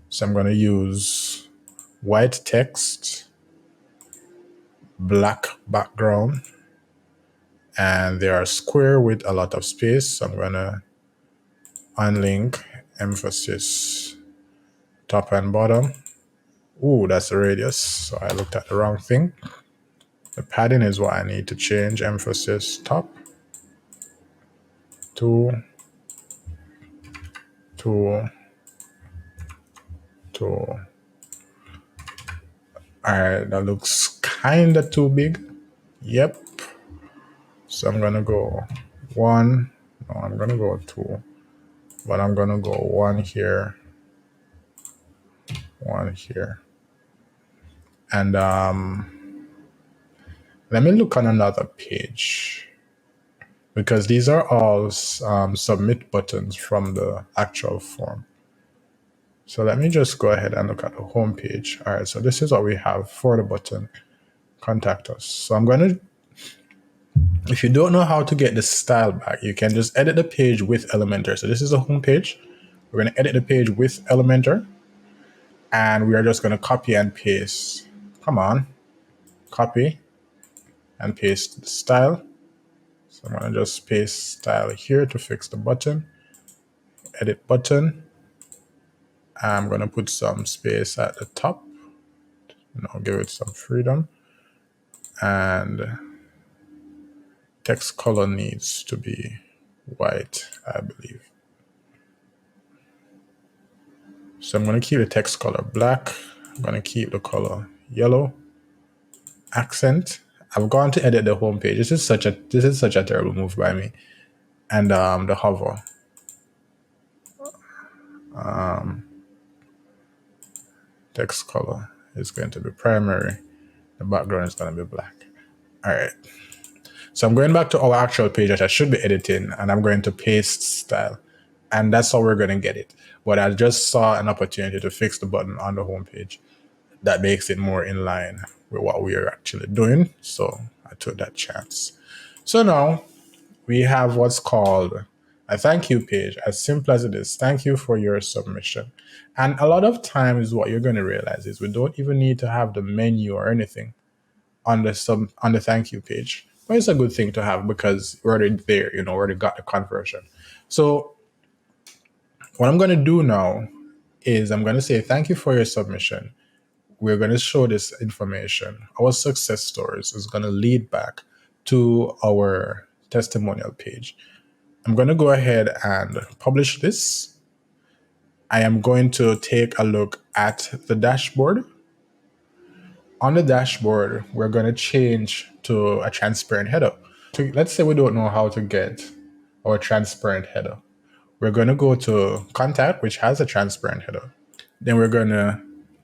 So I'm going to use white text, black background, and they are square with a lot of space. So I'm going to unlink emphasis top and bottom. Ooh, that's the radius. So I looked at the wrong thing. The padding is what I need to change. Emphasis top. 2, 2, 2. All right, that looks kind of too big. Yep. So I'm going to go 1. No, I'm going to go 2. But I'm going to go 1 here, 1 here. And let me look on another page, because these are all submit buttons from the actual form. So let me just go ahead and look at the home page. All right, so this is what we have for the button, contact us. So I'm going to, if you don't know how to get the style back, you can just edit the page with Elementor. So this is the home page. We're going to edit the page with Elementor. And we are just going to copy and paste. Come on. Copy and paste the style. So I'm going to just paste style here to fix the button. Edit button. I'm going to put some space at the top. give it some freedom. And text color needs to be white, I believe. So I'm going to keep the text color black. I'm going to keep the color yellow. Accent. I've gone to edit the home page. This is such a terrible move by me. And the hover. Text color is going to be primary. The background is going to be black. All right. So I'm going back to our actual page that I should be editing, and I'm going to paste style. And that's how we're going to get it. But I just saw an opportunity to fix the button on the home page that makes it more in line with what we are actually doing. So I took that chance. So now we have what's called a thank you page, as simple as it is. Thank you for your submission. And a lot of times what you're going to realize is we don't even need to have the menu or anything on the thank you page. But it's a good thing to have because we're already there, we already got the conversion. So what I'm going to do now is I'm going to say thank you for your submission. We're going to show this information. Our success stories is going to lead back to our testimonial page. I'm going to go ahead and publish this. I am going to take a look at the dashboard. On the dashboard, we're going to change to a transparent header. Let's say we don't know how to get our transparent header. We're going to go to contact, which has a transparent header. Then we're going to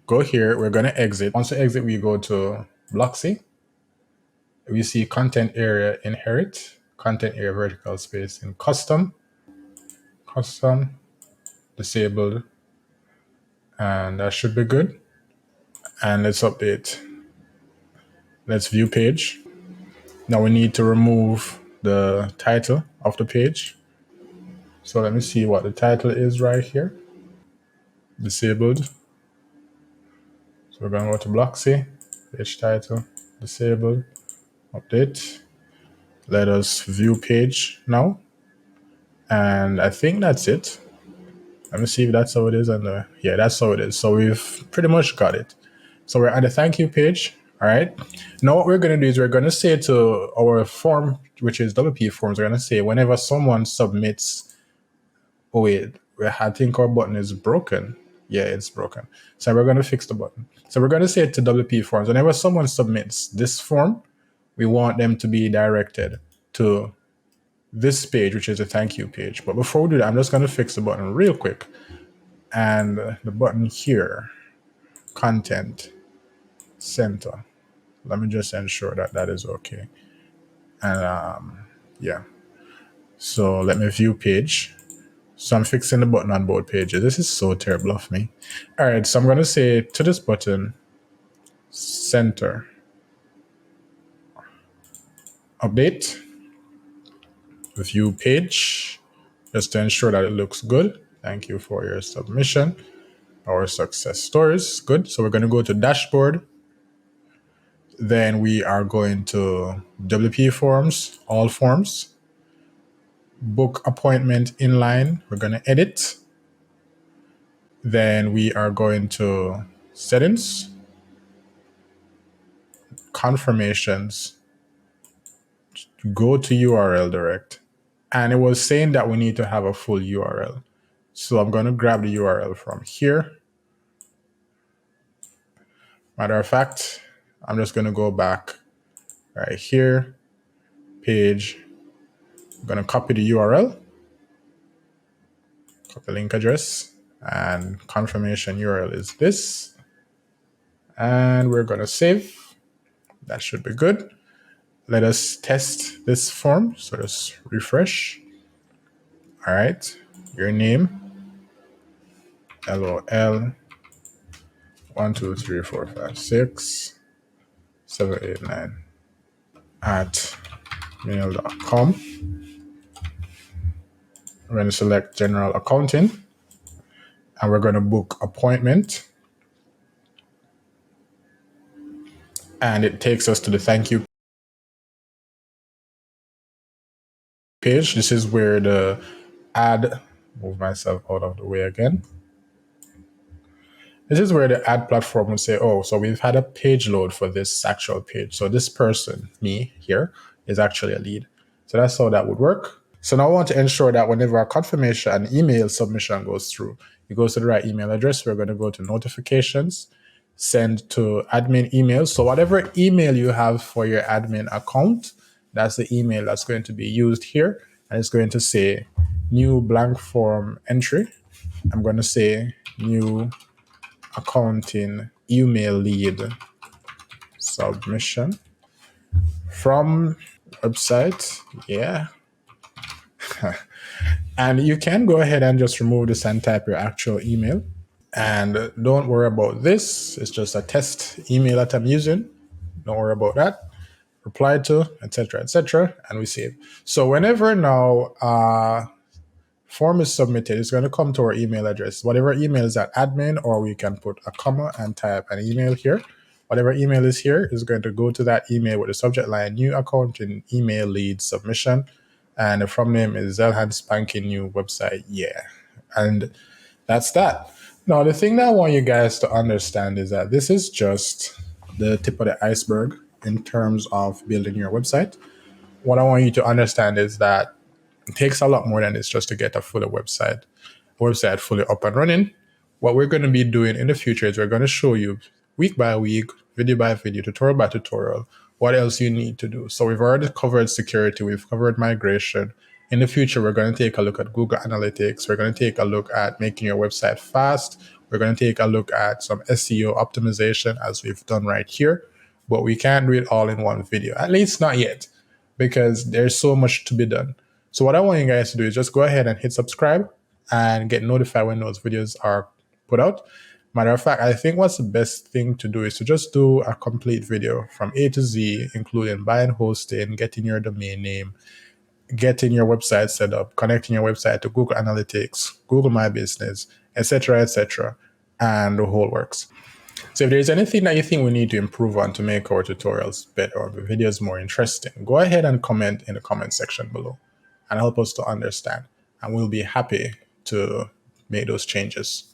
go here. We're going to exit. Once we exit, we go to Blocksy. We see content area inherit, content area vertical space in custom, disabled, and that should be good. And let's update. Let's view page. Now we need to remove the title of the page. So let me see what the title is right here. Disabled. So we're going to go to Blocksy, page title, disabled, update. Let us view page now. And I think that's it. Let me see if that's how it is. Yeah, that's how it is. So we've pretty much got it. So we're at the thank you page. All right. Now what we're going to do is we're going to say to our form, which is WP forms, we're going to say whenever someone submits, oh wait, I think our button is broken. Yeah, it's broken. So we're going to fix the button. So we're going to say to WP forms, whenever someone submits this form, we want them to be directed to this page, which is a thank you page. But before we do that, I'm just going to fix the button real quick. And the button here, content center. Let me just ensure that that is okay. And yeah. So let me view page. So I'm fixing the button on both pages. This is so terrible of me. All right. So I'm going to say to this button, center, update, view page, just to ensure that it looks good. Thank you for your submission. Our success stories. Good. So we're going to go to dashboard. Then we are going to WP forms, all forms, book appointment inline. We're going to edit. Then we are going to settings, confirmations, go to URL direct. And it was saying that we need to have a full URL. So I'm going to grab the URL from here. Matter of fact, I'm just going to go back right here, page. I'm going to copy the URL, copy link address, and confirmation URL is this. And we're going to save. That should be good. Let us test this form. So just refresh. All right. Your name, LOL 1 2 3 4 5 6 7 8 9 at mail.com. We're going to select general accounting and we're going to book appointment. And it takes us to the thank you page. This is where the add, move myself out of the way again. This is where the ad platform would say, oh, so we've had a page load for this actual page. So this person, me here, is actually a lead. So that's how that would work. So now I want to ensure that whenever a confirmation, an email submission goes through, it goes to the right email address. We're going to go to notifications, send to admin email. So whatever email you have for your admin account, that's the email that's going to be used here. And it's going to say new blank form entry. I'm going to say new accounting email lead submission from website. Yeah. And you can go ahead and just remove this and type your actual email. And don't worry about this. It's just a test email that I'm using. Don't worry about that. Reply to, etc., and we save. So whenever now form is submitted, it's going to come to our email address. Whatever email is at admin, or we can put a comma and type an email here. Whatever email is here is going to go to that email with the subject line new account and email lead submission. And the from name is Zeilhan spanking new website. Yeah. And that's that. Now, the thing that I want you guys to understand is that this is just the tip of the iceberg in terms of building your website. What I want you to understand is that it takes a lot more than this just to get a full website fully up and running. What we're going to be doing in the future is we're going to show you week by week, video by video, tutorial by tutorial, what else you need to do. So we've already covered security, we've covered migration. In the future, we're going to take a look at Google Analytics. We're going to take a look at making your website fast. We're going to take a look at some SEO optimization as we've done right here. But we can't do it all in one video, at least not yet, because there's so much to be done. So what I want you guys to do is just go ahead and hit subscribe and get notified when those videos are put out. Matter of fact, I think what's the best thing to do is to just do a complete video from A to Z, including buying hosting, getting your domain name, getting your website set up, connecting your website to Google Analytics, Google My Business, etc., and the whole works. So if there's anything that you think we need to improve on to make our tutorials better or the videos more interesting, go ahead and comment in the comment section below and help us to understand. And we'll be happy to make those changes.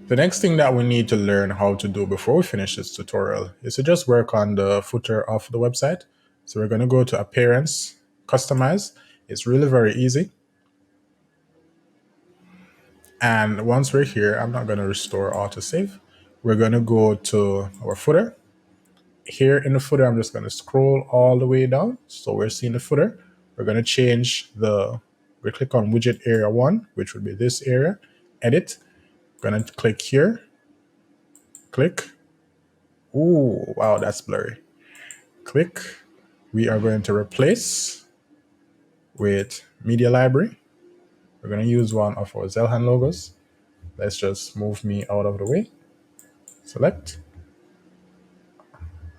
The next thing that we need to learn how to do before we finish this tutorial is to just work on the footer of the website. So we're going to go to Appearance, Customize. It's really very easy. And once we're here, I'm not going to restore autosave. We're going to go to our footer. Here in the footer, I'm just going to scroll all the way down. So we're seeing the footer. We're going to change we click on widget area 1, which would be this area, edit. Going to click here, click. Ooh, wow, that's blurry. Click. We are going to replace with media library. We're going to use one of our Zeilhan logos. Let's just move me out of the way. Select.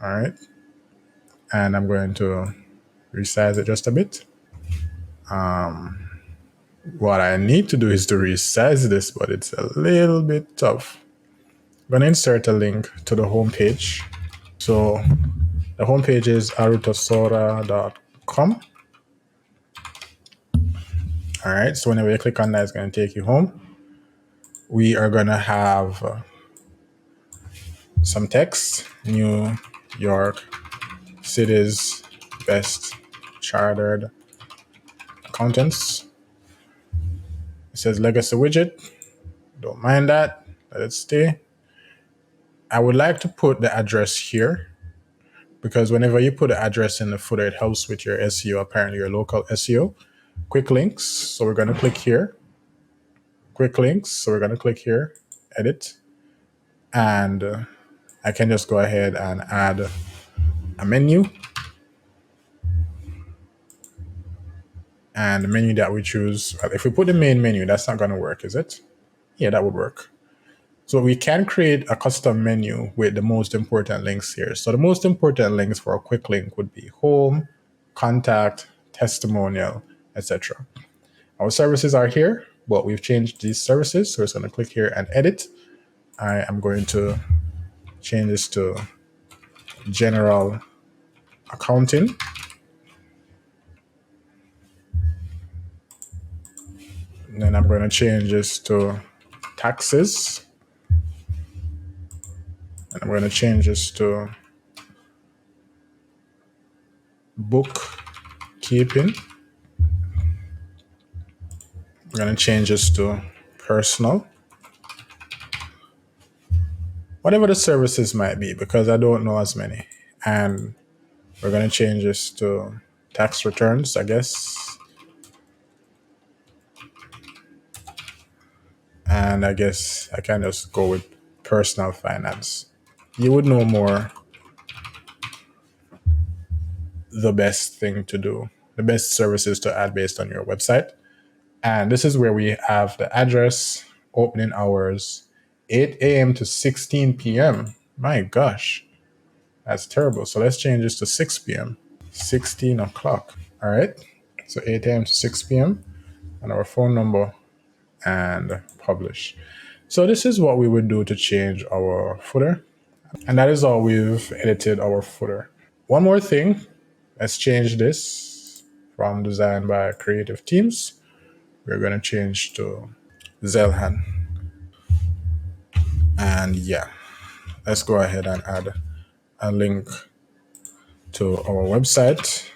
All right. And I'm going to resize it just a bit. What I need to do is to resize this, but it's a little bit tough. I'm going to insert a link to the homepage. So the homepage is arutosora.com. All right. So whenever you click on that, it's going to take you home. We are going to have some text. New York City's best chartered accountants. It says legacy widget. Don't mind that. Let it stay. I would like to put the address here because whenever you put the address in the footer, it helps with your SEO, apparently your local SEO. Quick links. So we're going to click here. Quick links. So we're going to click here, edit. And I can just go ahead and add a menu. And the menu that we choose, if we put the main menu, that's not going to work, is it? Yeah, that would work. So we can create a custom menu with the most important links here. So the most important links for a quick link would be home, contact, testimonial, etc. Our services are here, but we've changed these services. So we're going to click here and edit. I am going to change this to general accounting. And then I'm going to change this to taxes. And I'm going to change this to bookkeeping. I'm going to change this to personal. Whatever the services might be, because I don't know as many. And we're going to change this to tax returns, I guess. And I guess I can just go with personal finance. You would know more the best thing to do, the best services to add based on your website. And this is where we have the address, opening hours, 8 a.m. to 16 p.m. My gosh, that's terrible. So let's change this to 6 p.m., 16 o'clock. All right. So 8 a.m. to 6 p.m. and our phone number and publish. So this is what we would do to change our footer. And that is all. We've edited our footer. One more thing. Let's change this from designed by creative teams. We're going to change to Zeilhan. And yeah, let's go ahead and add a link to our website.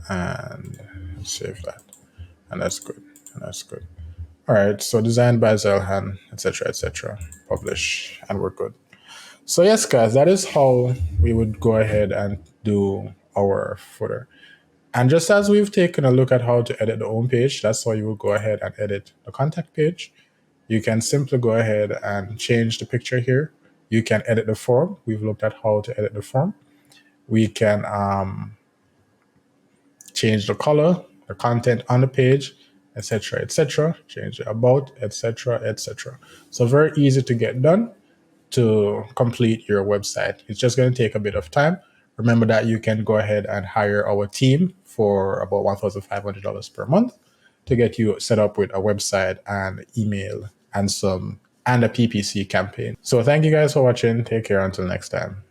And save that. And that's good. And that's good. All right. So designed by Zeilhan, etc., etc. Publish, and we're good. So yes, guys, that is how we would go ahead and do our footer. And just as we've taken a look at how to edit the home page, that's how you will go ahead and edit the contact page. You can simply go ahead and change the picture here. You can edit the form. We've looked at how to edit the form. We can change the color, the content on the page, etc., etc. Change the about, etc., etc. So very easy to get done to complete your website. It's just going to take a bit of time. Remember that you can go ahead and hire our team for about $1,500 per month to get you set up with a website and email and a PPC campaign. So thank you guys for watching. Take care until next time.